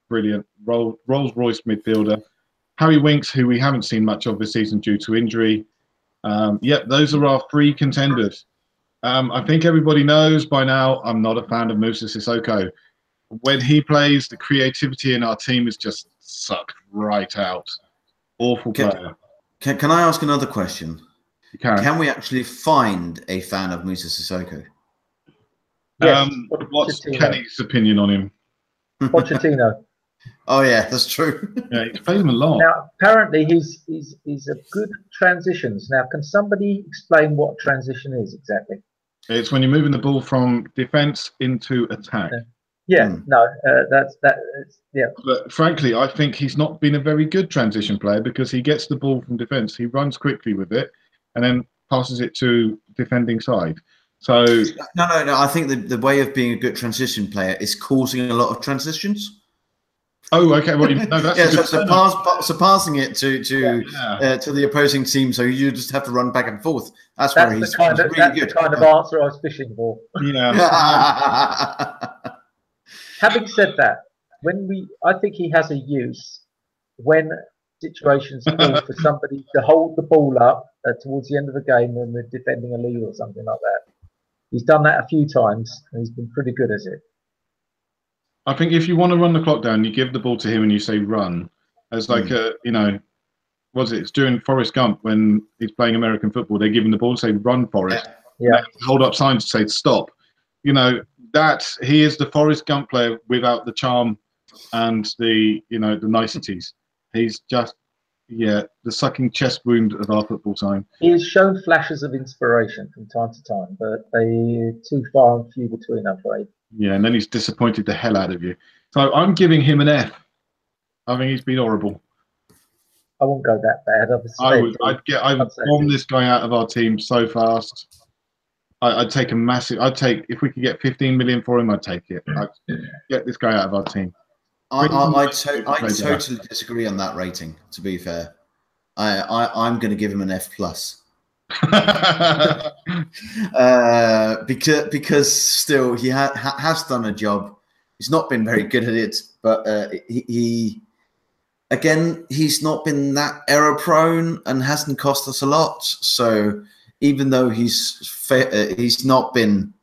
brilliant, Rolls-Royce midfielder. Harry Winks, who we haven't seen much of this season due to injury. Yep, those are our 3 contenders. I think everybody knows by now I'm not a fan of Moussa Sissoko. When he plays, the creativity in our team is just sucked right out. Awful player. Can I ask another question? You can. Can we actually find a fan of Moussa Sissoko? yes. What's Kenny's opinion on him? Pochettino. Oh yeah, that's true. Yeah, he's played him a lot. Now, apparently, he's a good transitions. Now, can somebody explain what transition is exactly? It's when you're moving the ball from defence into attack. Yeah, no, yeah. But frankly, I think he's not been a very good transition player because he gets the ball from defence, he runs quickly with it, and then passes it to defending side. So no. I think the way of being a good transition player is causing a lot of transitions. Oh, okay. Well, no, that's yeah. So passing it to the opposing team, so you just have to run back and forth. That's where he's really good. That's the kind of answer I was fishing for. Yeah. Having said that, I think he has a use when situations call for somebody to hold the ball up towards the end of the game when we're defending a lead or something like that. He's done that a few times, and he's been pretty good at it. I think if you want to run the clock down, you give the ball to him and you say run. As like it's during Forrest Gump when he's playing American football, they give him the ball and say run, Forrest. Yeah. Hold up signs to say stop. That he is the Forrest Gump player without the charm and the the niceties. He's just Yeah, the sucking chest wound of our football time. He has shown flashes of inspiration from time to time, but they're too far and few between, I'm afraid. Yeah, and then he's disappointed the hell out of you. So I'm giving him an F. I think he's been horrible. I won't go that bad. I would bomb this guy out of our team so fast. I'd take a massive. If we could get 15 million for him, I'd take it. I'd get this guy out of our team. I totally disagree on that rating. To be fair, I'm going to give him an F plus. Because still he has done a job. He's not been very good at it, but he's not been that error prone and hasn't cost us a lot. So even though he's not been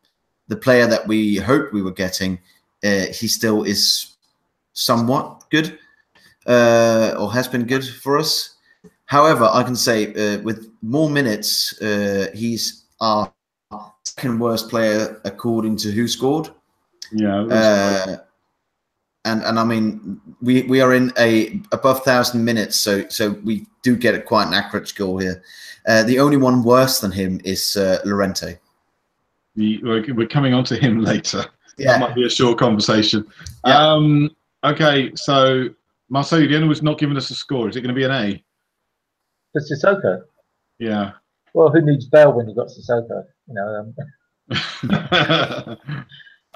the player that we hoped we were getting, he still is somewhat good, or has been good for us. However, I can say with more minutes, he's our second worst player according to who scored. Yeah. And I mean, we are in above 1,000 minutes, so we do get quite an accurate score here. The only one worse than him is Llorente. We're coming on to him later. Yeah. That might be a short conversation. Yeah. Okay, so Marcelo Diana was not giving us a score. Is it going to be an A? For Sissoko? Yeah. Well, who needs Bale when you've got Sissoko?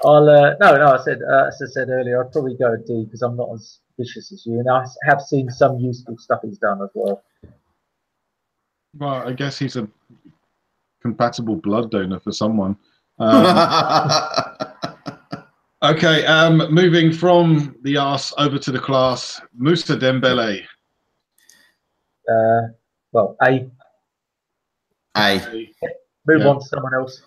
I said, as I said earlier, I'd probably go a D because I'm not as vicious as you, and I have seen some useful stuff he's done as well. Well, I guess he's a compatible blood donor for someone. Okay, moving from the arse over to the class, Moussa Dembele. Well, A. Move on to someone else.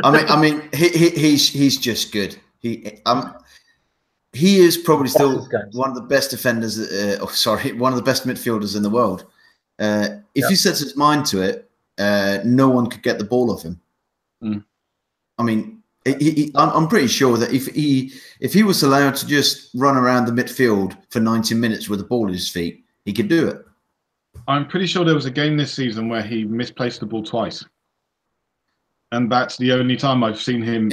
I mean, he's just good. He is probably still one of the best defenders. One of the best midfielders in the world. If he sets his mind to it, no one could get the ball off him. Mm. I mean, I'm pretty sure that if he was allowed to just run around the midfield for 90 minutes with the ball at his feet, he could do it. I'm pretty sure there was a game this season where he misplaced the ball twice. And that's the only time I've seen him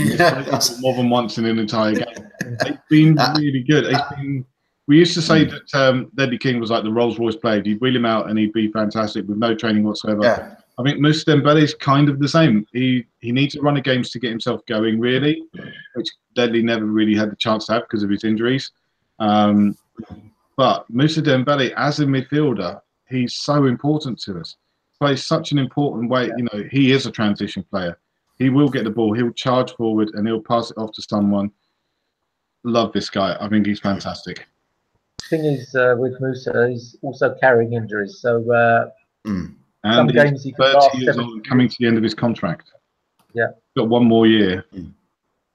more than once in an entire game. It's been really good. We used to say that Ledley King was like the Rolls-Royce player. You'd wheel him out and he'd be fantastic with no training whatsoever. Yeah. I think Moussa Dembele is kind of the same. He needs to run the games to get himself going, really, which Ledley never really had the chance to have because of his injuries. But Moussa Dembele, as a midfielder, he's so important to us. Plays such an important way. He is a transition player. He will get the ball. He'll charge forward and he'll pass it off to someone. Love this guy. I think he's fantastic. The thing is, with Moussa, he's also carrying injuries. So some games he can 30 years old, coming to the end of his contract. Yeah, got one more year.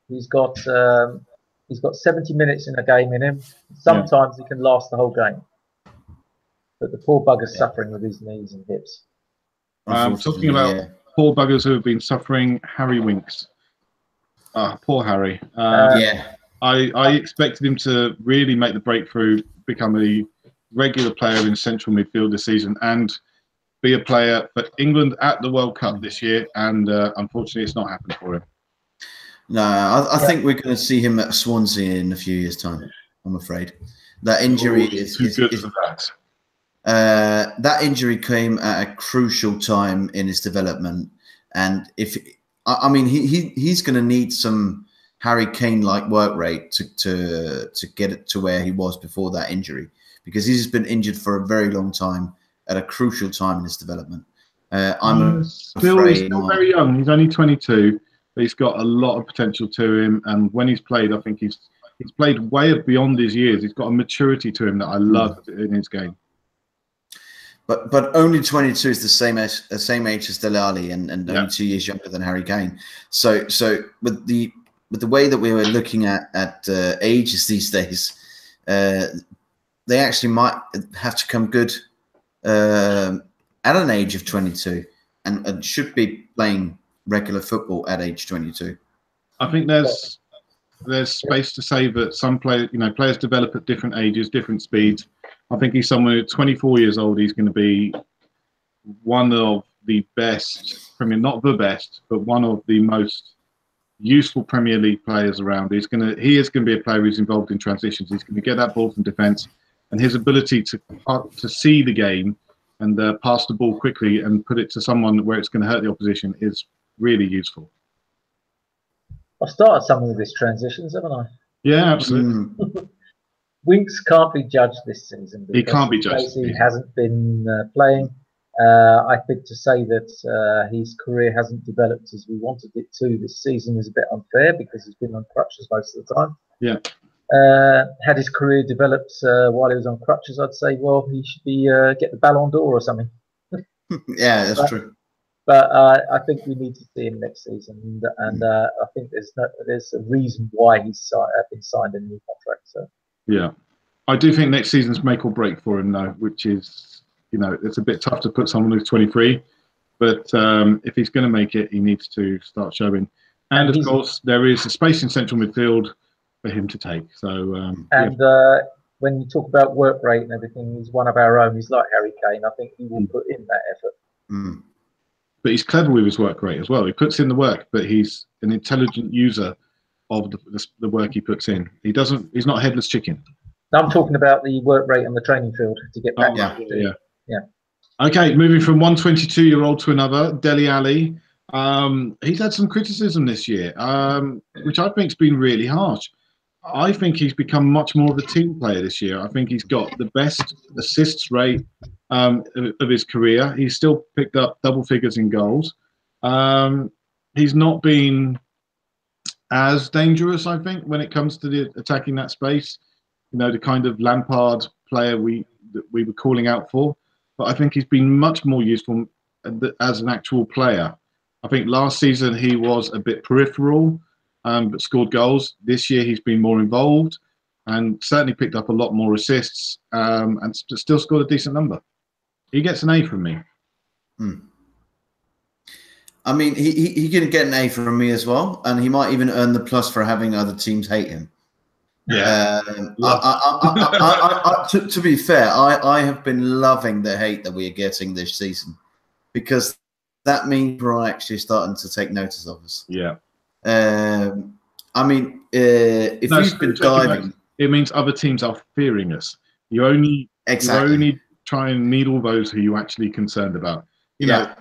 He's got 70 minutes in a game in him. Sometimes he can last the whole game. But the poor bugger's suffering with his knees and hips. Talking about poor buggers who have been suffering, Harry Winks. Poor Harry. I expected him to really make the breakthrough, become a regular player in central midfield this season, and be a player for England at the World Cup this year. And unfortunately, it's not happened for him. No, I think we're going to see him at Swansea in a few years' time. I'm afraid that injury is too good for that. That injury came at a crucial time in his development, and he's going to need some Harry Kane-like work rate to get it to where he was before that injury, because he's been injured for a very long time at a crucial time in his development. He's still very young. He's only 22, but he's got a lot of potential to him. And when he's played, I think he's played way beyond his years. He's got a maturity to him that I love in his game. But only 22 is the same age as Delali and only 2 years younger than Harry Kane. So with the way that we were looking at ages these days, they actually might have to come good at an age of 22 and should be playing regular football at age 22. I think there's space to say that some players develop at different ages, different speeds. I think he's somewhere 24 years old. He's going to be one of the best Premier, not the best, but one of the most useful Premier League players around. He is going to be a player who's involved in transitions. He's going to get that ball from defence, and his ability to see the game and pass the ball quickly and put it to someone where it's going to hurt the opposition is really useful. I've started some of these transitions, haven't I? Yeah, absolutely. Winks can't be judged this season. He can't be judged. He hasn't been playing. I think to say that his career hasn't developed as we wanted it to this season is a bit unfair because he's been on crutches most of the time. Yeah. Had his career developed while he was on crutches, I'd say, well, he should be get the Ballon d'Or or something. Yeah, that's true. But I think we need to see him next season, and I think there's a reason why he's been signed a new contract. So. Yeah, I do think next season's make or break for him, though, which is, it's a bit tough to put someone who's 23, but if he's going to make it, he needs to start showing. And of course, there is a space in central midfield for him to take. So when you talk about work rate and everything, he's one of our own. He's like Harry Kane. I think he will put in that effort. But he's clever with his work rate as well. He puts in the work, but he's an intelligent user of the work he puts in. He's not a headless chicken. I'm talking about the work rate on the training field to get back. Yeah. Okay, moving from one 22-year-old to another, Dele Alli. He's had some criticism this year, which I think's been really harsh. I think he's become much more of a team player this year. I think he's got the best assists rate of his career. He's still picked up double figures in goals. He's not been as dangerous, I think, when it comes to attacking that space. The kind of Lampard player we were calling out for. But I think he's been much more useful as an actual player. I think last season he was a bit peripheral, but scored goals. This year he's been more involved and certainly picked up a lot more assists and still scored a decent number. He gets an A from me. I mean, he can get an A from me as well, and he might even earn the plus for having other teams hate him. Yeah. To be fair, I have been loving the hate that we are getting this season because that means we're actually starting to take notice of us. Yeah. I mean, if you've been diving, it means other teams are fearing us. You only try and needle those who you're actually concerned about. You know.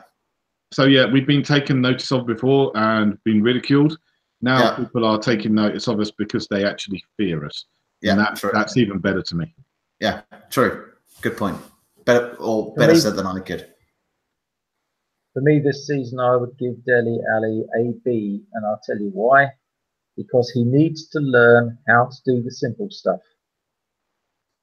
So we've been taken notice of before and been ridiculed. Now people are taking notice of us because they actually fear us. Yeah, and that's even better to me. Yeah, true. Good point. Better said than I could. For me this season, I would give Dele Alli a B, and I'll tell you why. Because he needs to learn how to do the simple stuff.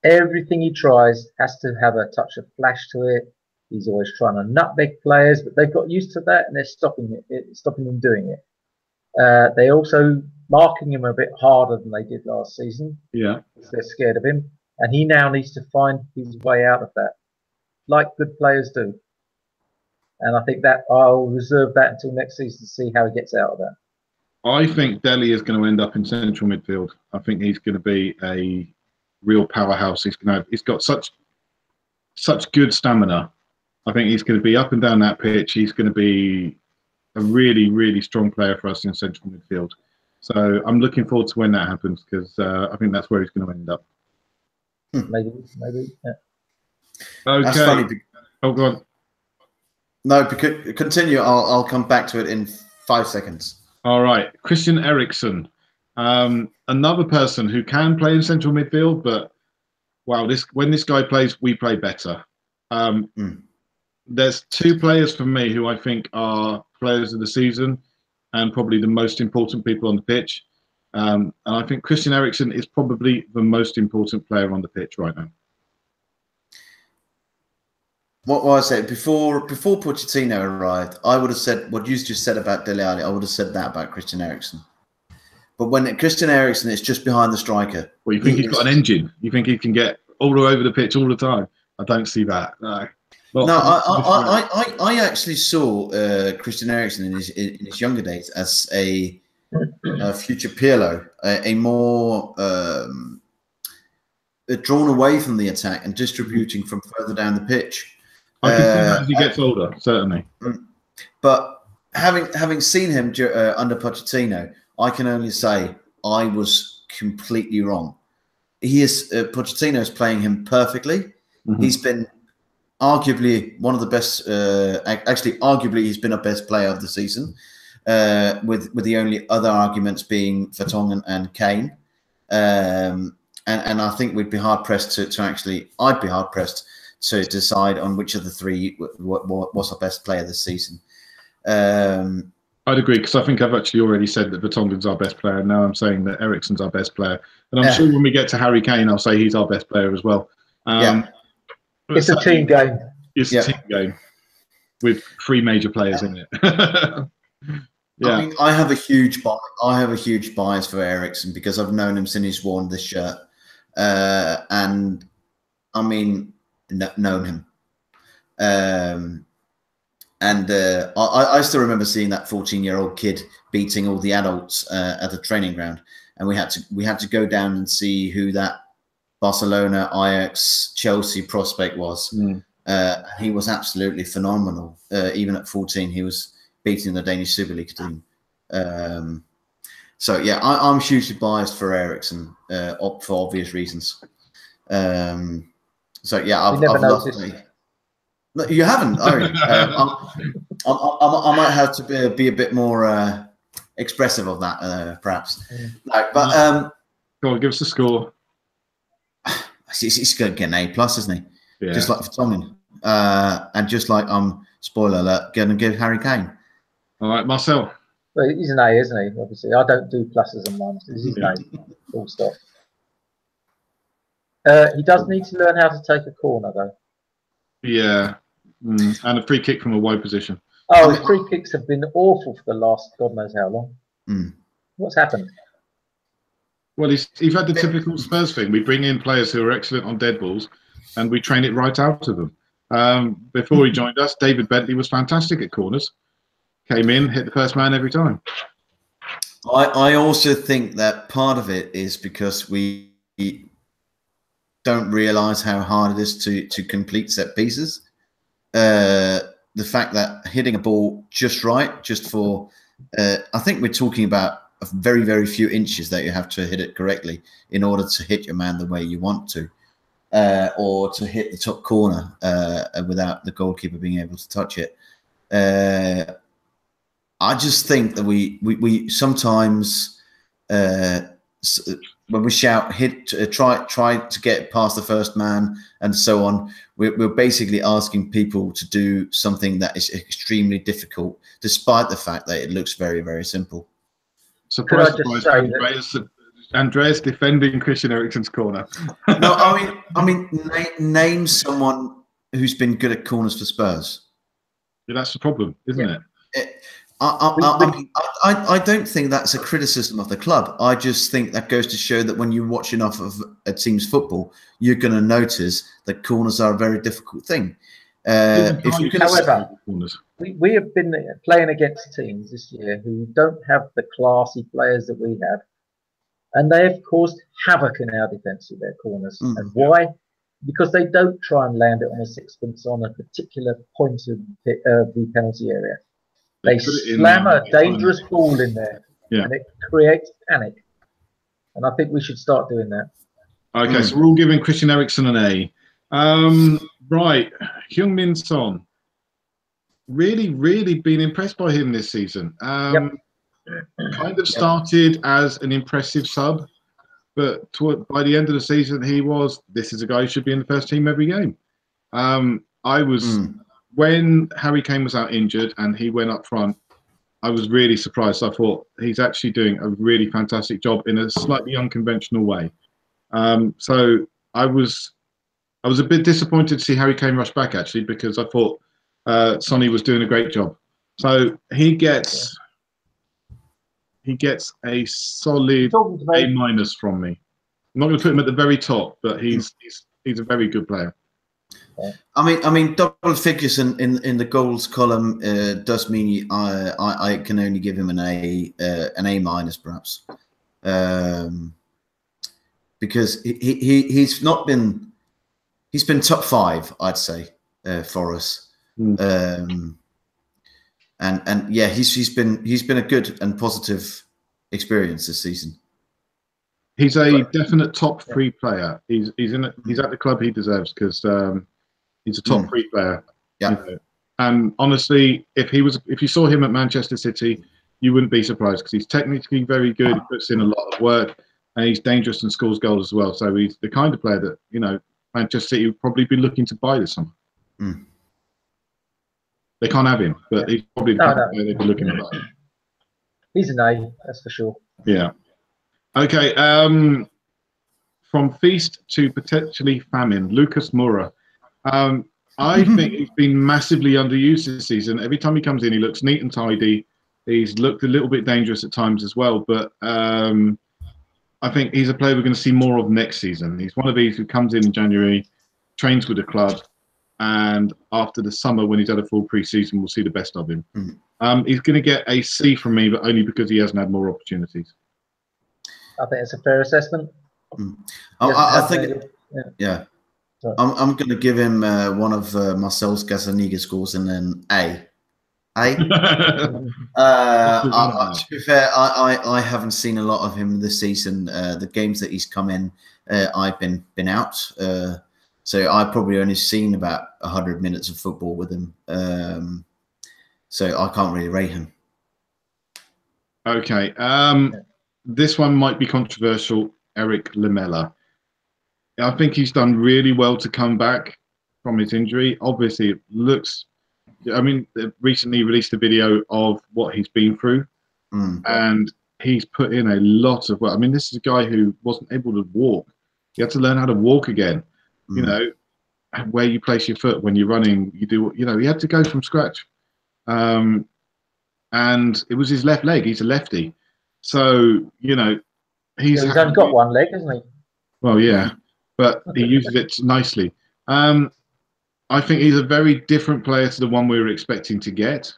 Everything he tries has to have a touch of flash to it. He's always trying to nutmeg players, but they've got used to that and they're stopping him doing it. They also marking him a bit harder than they did last season. Yeah, because they're scared of him, and he now needs to find his way out of that, like good players do. And I think that I'll reserve that until next season to see how he gets out of that. I think Dele is going to end up in central midfield. I think he's going to be a real powerhouse. He's got such good stamina. I think he's going to be up and down that pitch. He's going to be a really, really strong player for us in central midfield. So I'm looking forward to when that happens because I think that's where he's going to end up. Maybe. Yeah. Okay. That's funny. Oh, go on. No, continue. I'll come back to it in 5 seconds. All right. Christian Eriksen. Another person who can play in central midfield, but wow, when this guy plays, we play better. There's two players for me who I think are players of the season and probably the most important people on the pitch. And I think Christian Eriksen is probably the most important player on the pitch right now. What was I say? Before Pochettino arrived, I would have said what you just said about Dele Alli. I would have said that about Christian Eriksen. But when Christian Eriksen is just behind the striker. Well, you think he's got an engine? You think he can get all over the pitch all the time? I don't see that. No. I actually saw Christian Eriksen in his younger days as a future Pirlo, a more drawn away from the attack and distributing from further down the pitch. I can see that as he gets older, certainly. But having seen him under Pochettino, I can only say I was completely wrong. Pochettino is playing him perfectly. He's been arguably one of the best. Actually, arguably, he's been our best player of the season. With the only other arguments being Vertonghen and Kane. And I think we'd be hard pressed to actually. I'd be hard pressed to decide on which of the three was our best player this season. I'd agree, because I think I've actually already said that Vertonghen's our best player. Now I'm saying that Eriksen's our best player, and I'm sure when we get to Harry Kane, I'll say he's our best player as well. It's a team game. It's a team game with 3 major players in it. I mean, I have a huge bias for Eriksen because I've known him since he's worn this shirt, and I mean, known him. I still remember seeing that 14-year-old kid beating all the adults at the training ground, and we had to go down and see who that Barcelona, Ajax, Chelsea prospect was. He was absolutely phenomenal. Even at 14, he was beating the Danish Super League team. So yeah, I'm hugely biased for Eriksen for obvious reasons. So yeah, I've loved it. No, you haven't. I might have to be a bit more expressive of that, perhaps. No, but go on, give us a score. He's going to get an A+, isn't he? Yeah. Just like Vertonghen, and just like spoiler alert, going to give Harry Kane. All right, Marcel. Well, he's an A, isn't he? Obviously, I don't do pluses and minuses. He's an A. Full stop. He does need to learn how to take a corner, though. Yeah, and a free kick from a wide position. Oh, his free kicks have been awful for the last God knows how long. What's happened? Well, he's had the typical Spurs thing. We bring in players who are excellent on dead balls, and we train it right out of them. Before he joined us, David Bentley was fantastic at corners. Came in, hit the first man every time. I also think that part of it is because we don't realise how hard it is to complete set pieces. The fact that hitting a ball just right, just for, I think we're talking about a very, very few inches that you have to hit it correctly in order to hit your man the way you want to, or to hit the top corner without the goalkeeper being able to touch it. I just think that we sometimes when we shout hit, try to get past the first man and so on, we're basically asking people to do something that is extremely difficult, despite the fact that it looks very, very simple. Surprise, Andreas defending Christian Eriksen's corner. No, I mean, name someone who's been good at corners for Spurs. Yeah, that's the problem, isn't it? I don't think that's a criticism of the club. I just think that goes to show that when you watch enough of a team's football, you're going to notice that corners are a very difficult thing. However, we have been playing against teams this year who don't have the classy players that we have, and they have caused havoc in our defence with their corners. And why? Because they don't try and land it on a sixpence on a particular point of the penalty area. They slam a dangerous ball in there, and it creates panic. And I think we should start doing that. Okay, so we're all giving Christian Eriksen an A. Right, Heung-min Son. Really been impressed by him this season. Kind of started as an impressive sub, but by the end of the season, this is a guy who should be in the first team every game. When Harry Kane was out injured and he went up front, I was really surprised. I thought he's actually doing a really fantastic job in a slightly unconventional way. So I was a bit disappointed to see Harry Kane rush back, actually, because I thought Sonny was doing a great job. So he gets a solid A- from me. I'm not going to put him at the very top, but he's a very good player. I mean, double figures in the goals column does mean I can only give him an A- perhaps, because he's been top 5, I'd say, for us. And yeah, he's been a good and positive experience this season. He's a definite top 3 player. He's at the club he deserves, because he's a top 3 player. Yeah. You know? And honestly, if you saw him at Manchester City, you wouldn't be surprised, because he's technically very good. He puts in a lot of work, and he's dangerous and scores goals as well. So he's the kind of player that, you know, Manchester City would probably be looking to buy this summer. They can't have him, but he's probably the kind of player they'd be looking to buy. He's an A, that's for sure. Yeah. Okay. From feast to potentially famine, Lucas Moura. I think he's been massively underused this season. Every time he comes in, he looks neat and tidy. He's looked a little bit dangerous at times as well, but I think he's a player we're going to see more of next season. He's one of these who comes in January, trains with the club, and after the summer, when he's had a full pre-season, we'll see the best of him. He's going to get a C from me, but only because he hasn't had more opportunities. I think it's a fair assessment. I think, yeah. I'm going to give him one of Marcel's Gazaniga scores and then A. To be fair, I haven't seen a lot of him this season. The games that he's come in, I've been out. So I've probably only seen about 100 minutes of football with him. So I can't really rate him. Okay. This one might be controversial. Eric Lamela. I think he's done really well to come back from his injury. Obviously, it looks... I mean, they recently released a video of what he's been through, and he's put in a lot of work. I mean, this is a guy who wasn't able to walk. He had to learn how to walk again. You know, where you place your foot when you're running, you do. You know, he had to go from scratch, and it was his left leg. He's a lefty, so you know, he's only got one leg, hasn't he? Well, yeah, but he uses it nicely. I think he's a very different player to the one we were expecting to get.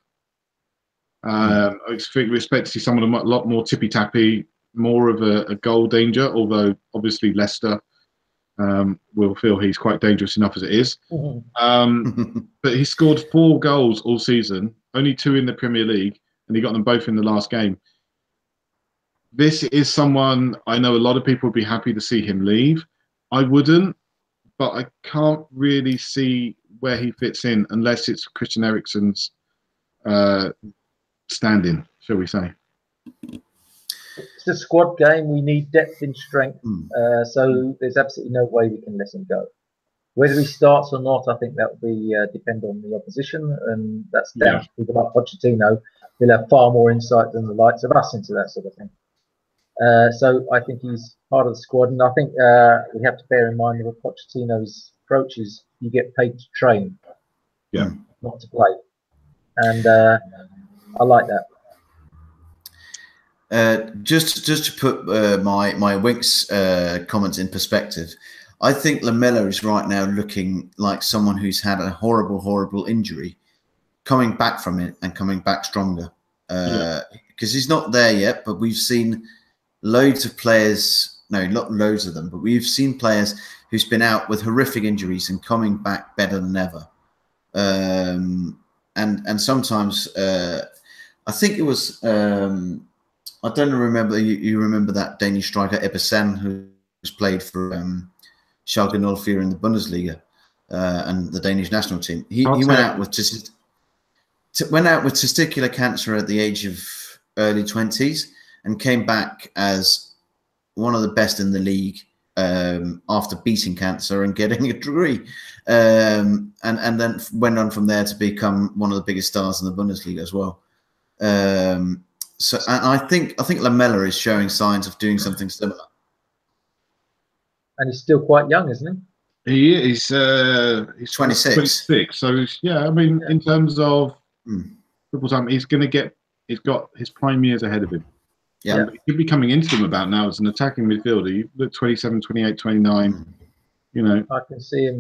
I think we expect to see someone a lot more tippy-tappy, more of a goal danger, although obviously Leicester will feel he's quite dangerous enough as it is. But he scored 4 goals all season, only 2 in the Premier League, and he got them both in the last game. This is someone I know a lot of people would be happy to see him leave. I wouldn't, but I can't really see where he fits in unless it's Christian Eriksen's stand-in, shall we say. It's a squad game. We need depth in strength. So there's absolutely no way we can let him go. Whether he starts or not, I think that will be depend on the opposition, and that's down to people like Pochettino. He'll have far more insight than the likes of us into that sort of thing. So I think he's part of the squad, and I think we have to bear in mind that Pochettino's approach is you get paid to train, not to play, and I like that. Just to put my Winks comments in perspective, I think Lamela is right now looking like someone who's had a horrible injury, coming back from it and coming back stronger. Because he's not there yet, but we've seen loads of players, no, not loads of them, but we've seen players who's been out with horrific injuries and coming back better than ever. And sometimes, I think it was, I don't remember, you remember that Danish striker Ebbesen, who's played for Schalke 04 in the Bundesliga and the Danish national team. He went out with testicular cancer at the age of early 20s and came back as one of the best in the league after beating cancer and getting a degree, and then went on from there to become one of the biggest stars in the Bundesliga as well. So and I think Lamela is showing signs of doing something similar. And he's still quite young, isn't he? He is. He's 26. 26. So I mean, in terms of football time, he's going to get. He's got his prime years ahead of him. Yeah. He could be coming into them about now as an attacking midfielder. You look 27, 28, 29. You know. I can see him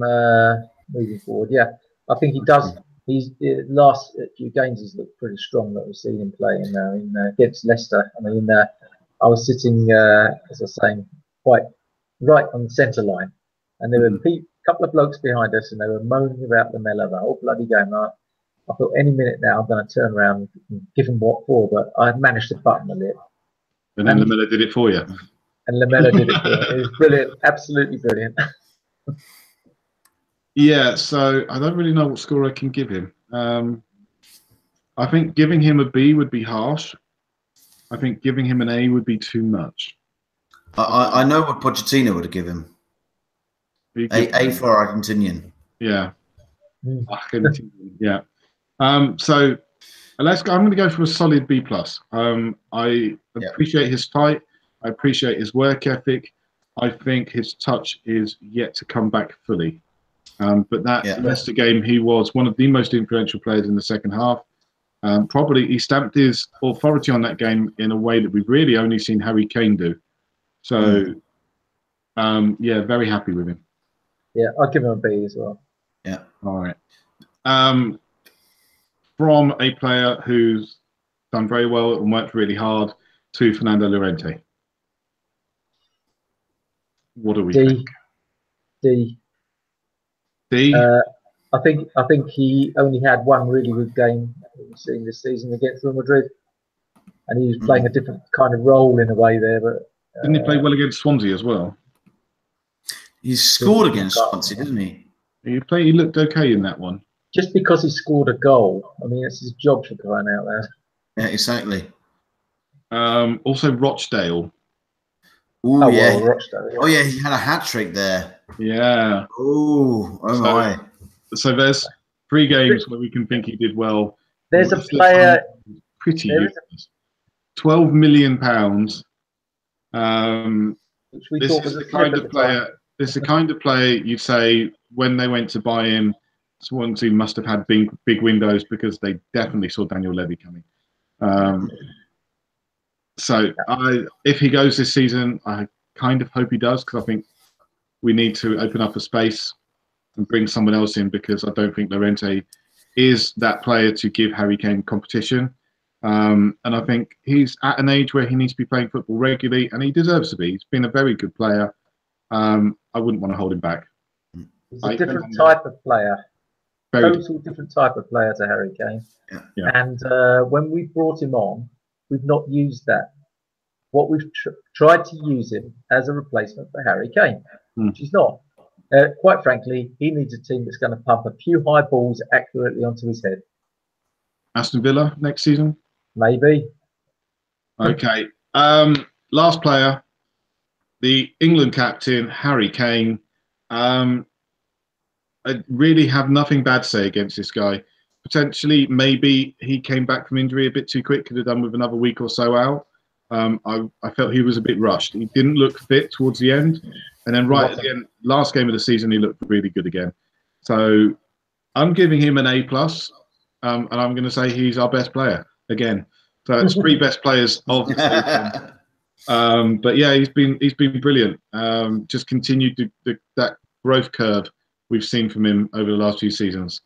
moving forward. Yeah, I think he does. He's last few games he's looked pretty strong that we've seen him play in against Leicester. I mean, I was sitting, as I was saying, quite right on the centre line, and there were a couple of blokes behind us, and they were moaning about Lamella the whole bloody game. I thought any minute now I'm going to turn around and give him what for, but I managed to button the lip. And then Lamella did it for you. And Lamella did it for me. It was brilliant, absolutely brilliant. Yeah, so I don't really know what score I can give him. I think giving him a B would be harsh. I think giving him an A would be too much. I know what Pochettino would have given him. A for Argentinian. Yeah. Argentinian, yeah. So let's go. I'm going to go for a solid B+. I appreciate his fight. I appreciate his work ethic. I think his touch is yet to come back fully. But that Leicester game, he was one of the most influential players in the second half. Probably he stamped his authority on that game in a way that we've really only seen Harry Kane do. So, yeah, very happy with him. Yeah, I'll give him a B as well. Yeah. All right. From a player who's done very well and worked really hard to Fernando Llorente. What do we think? D. D. I think he only had one really good game we've seen this season against Real Madrid, and he was playing a different kind of role in a way there. But didn't he play well against Swansea as well? He scored against Swansea, didn't he? He looked okay in that one. Just because he scored a goal, I mean, it's his job for crying out loud. Yeah, exactly. Also, Rochdale. Ooh, Oh, yeah. well, Rochdale. Yeah. Oh, yeah, he had a hat-trick there. Yeah. Oh my. So there's 3 games where we can think he did well. There's a player. Pretty useless. £12 million. Which we this thought is was the kind of player. This is the kind of player you'd say when they went to buy him, Swansea must have had big windows because they definitely saw Daniel Levy coming. So if he goes this season, I kind of hope he does, because I think we need to open up a space and bring someone else in, because I don't think Llorente is that player to give Harry Kane competition. And I think he's at an age where he needs to be playing football regularly, and he deserves to be. He's been a very good player. I wouldn't want to hold him back. He's a different type of player. Total different type of player to Harry Kane. Yeah. And when we brought him on, we've not used that. What we've tried to use him as a replacement for Harry Kane, which he's not. Quite frankly, he needs a team that's going to pump a few high balls accurately onto his head. Aston Villa next season? Maybe. Okay. Last player, the England captain, Harry Kane. I really have nothing bad to say against this guy. Potentially, maybe he came back from injury a bit too quick, could have done with another week or so out. I felt he was a bit rushed. He didn't look fit towards the end. And then right at the end, last game of the season, he looked really good again. So I'm giving him an A+, and I'm going to say he's our best player again. So it's 3 best players of the season. But yeah, he's been brilliant. Just continued that growth curve we've seen from him over the last few seasons.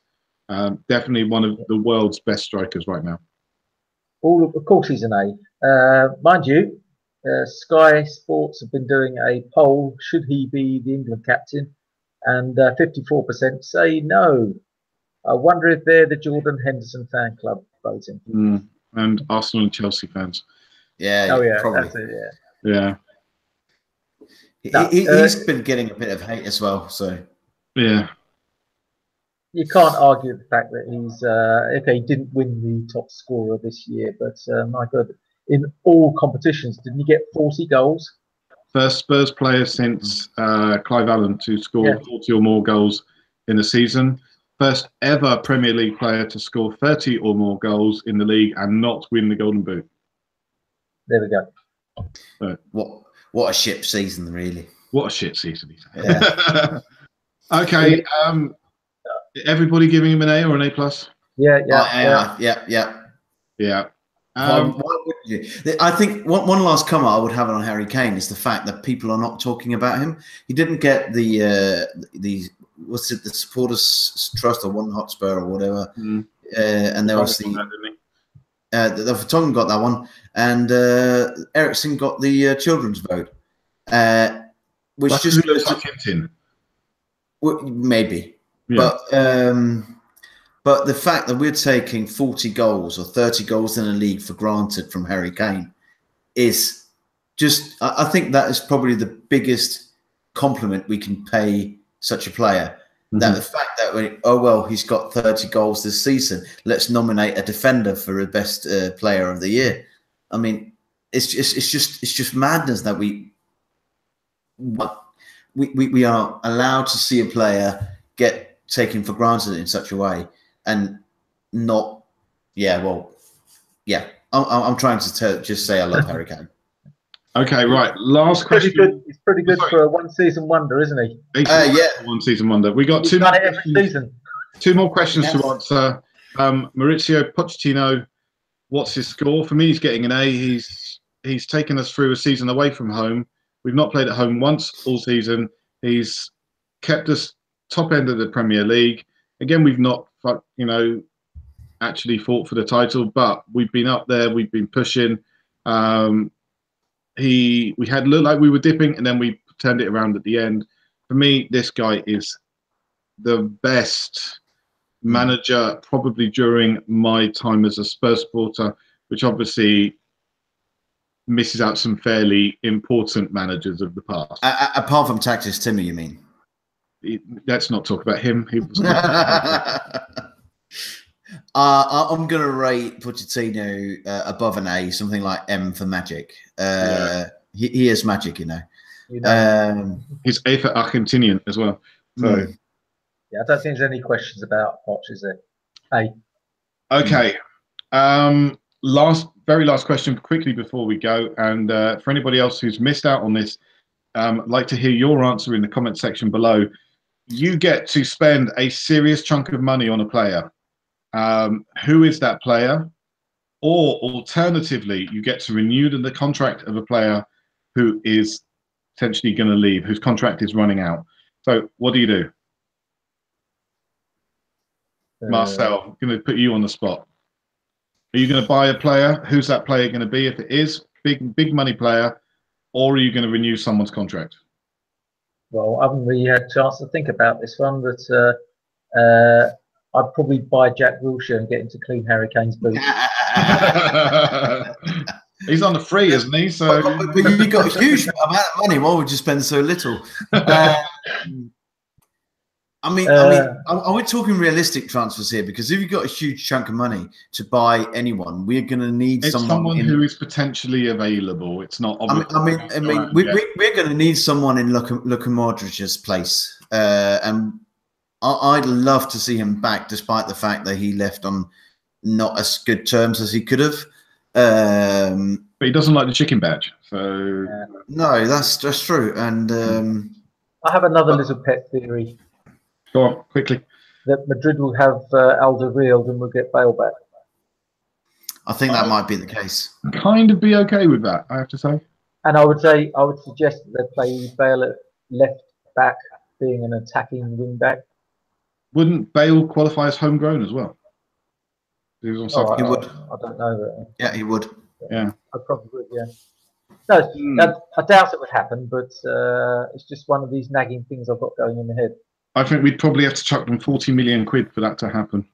Definitely one of the world's best strikers right now. Of course, he's an A. Mind you, Sky Sports have been doing a poll: should he be the England captain? And 54% say no. I wonder if they're the Jordan Henderson fan club voting. And Arsenal and Chelsea fans. Yeah. Oh yeah, probably. that's it. Yeah. Yeah. He's been getting a bit of hate as well. So. Yeah. You can't argue the fact that he's okay. He didn't win the top scorer this year, but my God, in all competitions, didn't he get 40 goals? First Spurs player since Clive Allen to score 40 or more goals in a season. First ever Premier League player to score 30 or more goals in the league and not win the Golden Boot. There we go. So, what a shit season, really. What a shit season he's had. Yeah. Okay. Everybody giving him an A or an A+? Yeah. I think one last comment I would have on Harry Kane is the fact that people are not talking about him. He didn't get the supporters trust or One Hotspur or whatever, and there was the Vertonghen got that one, and Ericsson got the children's vote. which That's just who goes looks to, like Hinton. well, maybe, Yeah. but the fact that we're taking 40 goals or 30 goals in a league for granted from Harry Kane is just, I think that is probably the biggest compliment we can pay such a player. That the fact that he's got 30 goals this season, let's nominate a defender for the best player of the year. I mean, it's just madness that we are allowed to see a player get taken for granted in such a way, and not. I'm trying to just say I love Harry Kane. Okay, right. Last Pretty question. good. He's pretty good for a one-season wonder, isn't he? One season wonder. We got He's two more done it every questions. season. Two more questions to answer. Maurizio Pochettino, what's his score? For me, he's getting an A. He's taken us through a season away from home. We've not played at home once all season. He's kept us top end of the Premier League. Again, we've not, actually fought for the title, but we've been up there. We've been pushing. We had looked like we were dipping, and then we turned it around at the end. For me, this guy is the best manager probably during my time as a Spurs supporter, which obviously misses out some fairly important managers of the past. Apart from Tactics Timmy, you mean? Let's not talk about him. He was I'm going to rate Pochettino above an A, something like M for magic. He is magic, you know. He's A for Argentinian as well. So. Yeah, I don't think there's any questions about Poch, is there? A. Okay. Very last question quickly before we go. And for anybody else who's missed out on this, I'd like to hear your answer in the comment section below. You get to spend a serious chunk of money on a player. Who is that player? Or alternatively, you get to renew the contract of a player who is potentially going to leave, whose contract is running out. So what do you do? Marcel, I'm going to put you on the spot. Are you going to buy a player? Who's that player going to be? If it is big money player, or are you going to renew someone's contract? Well, I haven't really had a chance to think about this one, but I'd probably buy Jack Wilshere and get him to clean Harry Kane's boots. He's on the free, isn't he? So, but you've got a huge amount of money. Why would you spend so little? I mean, are we talking realistic transfers here? Because if you've got a huge chunk of money to buy anyone, we're going to need someone who is potentially available. It's not obvious. We're going to need someone in Luka Modric's place, and I'd love to see him back, despite the fact that he left on not as good terms as he could have. But he doesn't like the chicken badge, so no, that's true. And I have another little pet theory. Go on, quickly. That Madrid will have Alderweireld and we'll get Bale back. I think that might be the case. Kind of be okay with that, I have to say. And I would suggest that they play Bale at left back, being an attacking wing back. Wouldn't Bale qualify as homegrown as well? He was on he would. I don't know that. Yeah, he would. Yeah. I probably would, yeah. No, I doubt it would happen, but it's just one of these nagging things I've got going in my head. I think we'd probably have to chuck them 40 million quid for that to happen.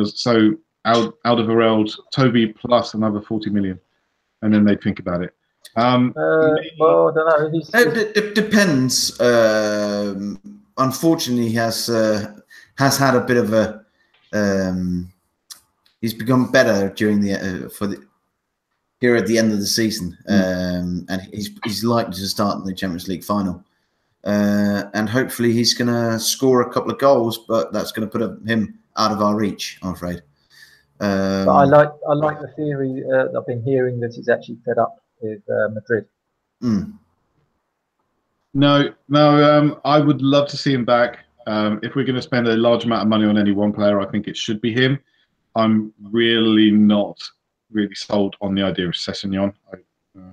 So Alderweireld, Toby plus another 40 million, and then they'd think about it. Well, I don't know. It depends. Unfortunately, he has had a bit of a. He's become better during here at the end of the season, and he's likely to start in the Champions League final. And hopefully he's going to score a couple of goals, but that's going to put him out of our reach, I'm afraid. But I like the theory that I've been hearing that he's actually fed up with Madrid. No, I would love to see him back. If we're going to spend a large amount of money on any one player, I think it should be him. I'm really not sold on the idea of Sessegnon. I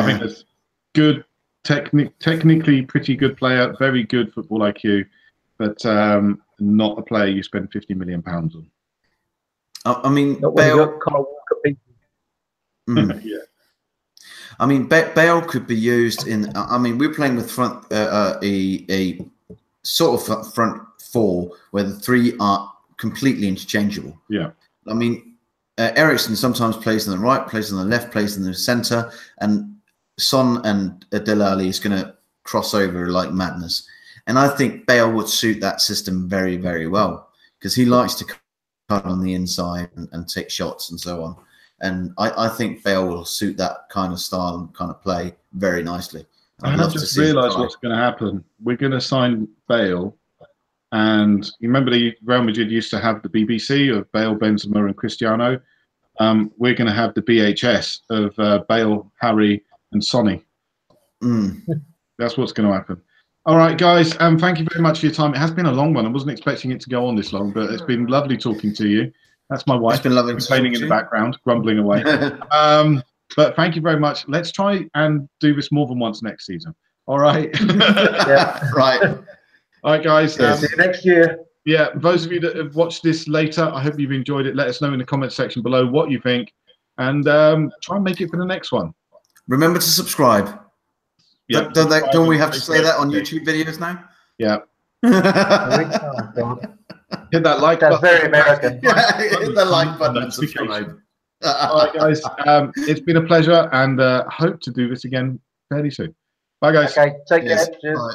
think there's good. Technically pretty good player, very good football IQ, but not a player you spend £50 million on. I mean, Bale, Kyle Walker. Yeah. I mean, Bale could be used in. I mean, we're playing with a sort of front four where the three are completely interchangeable. Yeah. I mean, Ericsson sometimes plays on the right, plays on the left, plays in the centre, and Son and Dele Alli is going to cross over like madness. And I think Bale would suit that system very, very well because he likes to cut on the inside and take shots and so on. And I think Bale will suit that kind of style and kind of play very nicely. I've just realised what's going to happen. We're going to sign Bale, and you remember the Real Madrid used to have the BBC of Bale, Benzema, and Cristiano. We're going to have the BHS of Bale, Harry, and Sonny. That's what's going to happen. All right, guys. Thank you very much for your time. It has been a long one. I wasn't expecting it to go on this long, but it's been lovely talking to you. That's my wife. It's been lovely complaining in the background, grumbling away. But thank you very much. Let's try and do this more than once next season. All right. Yeah, right. All right, guys. See you next year. Yeah, those of you that have watched this later, I hope you've enjoyed it. Let us know in the comment section below what you think, and try and make it for the next one. Remember to subscribe. Yeah. Don't we have to say that on YouTube videos now? Yeah. Oh, God. Hit that like That's button. very American. Yeah, hit the like button and subscribe. All right, guys. It's been a pleasure, and hope to do this again fairly soon. Bye, guys. Okay, take care. Yes. Cheers. Bye.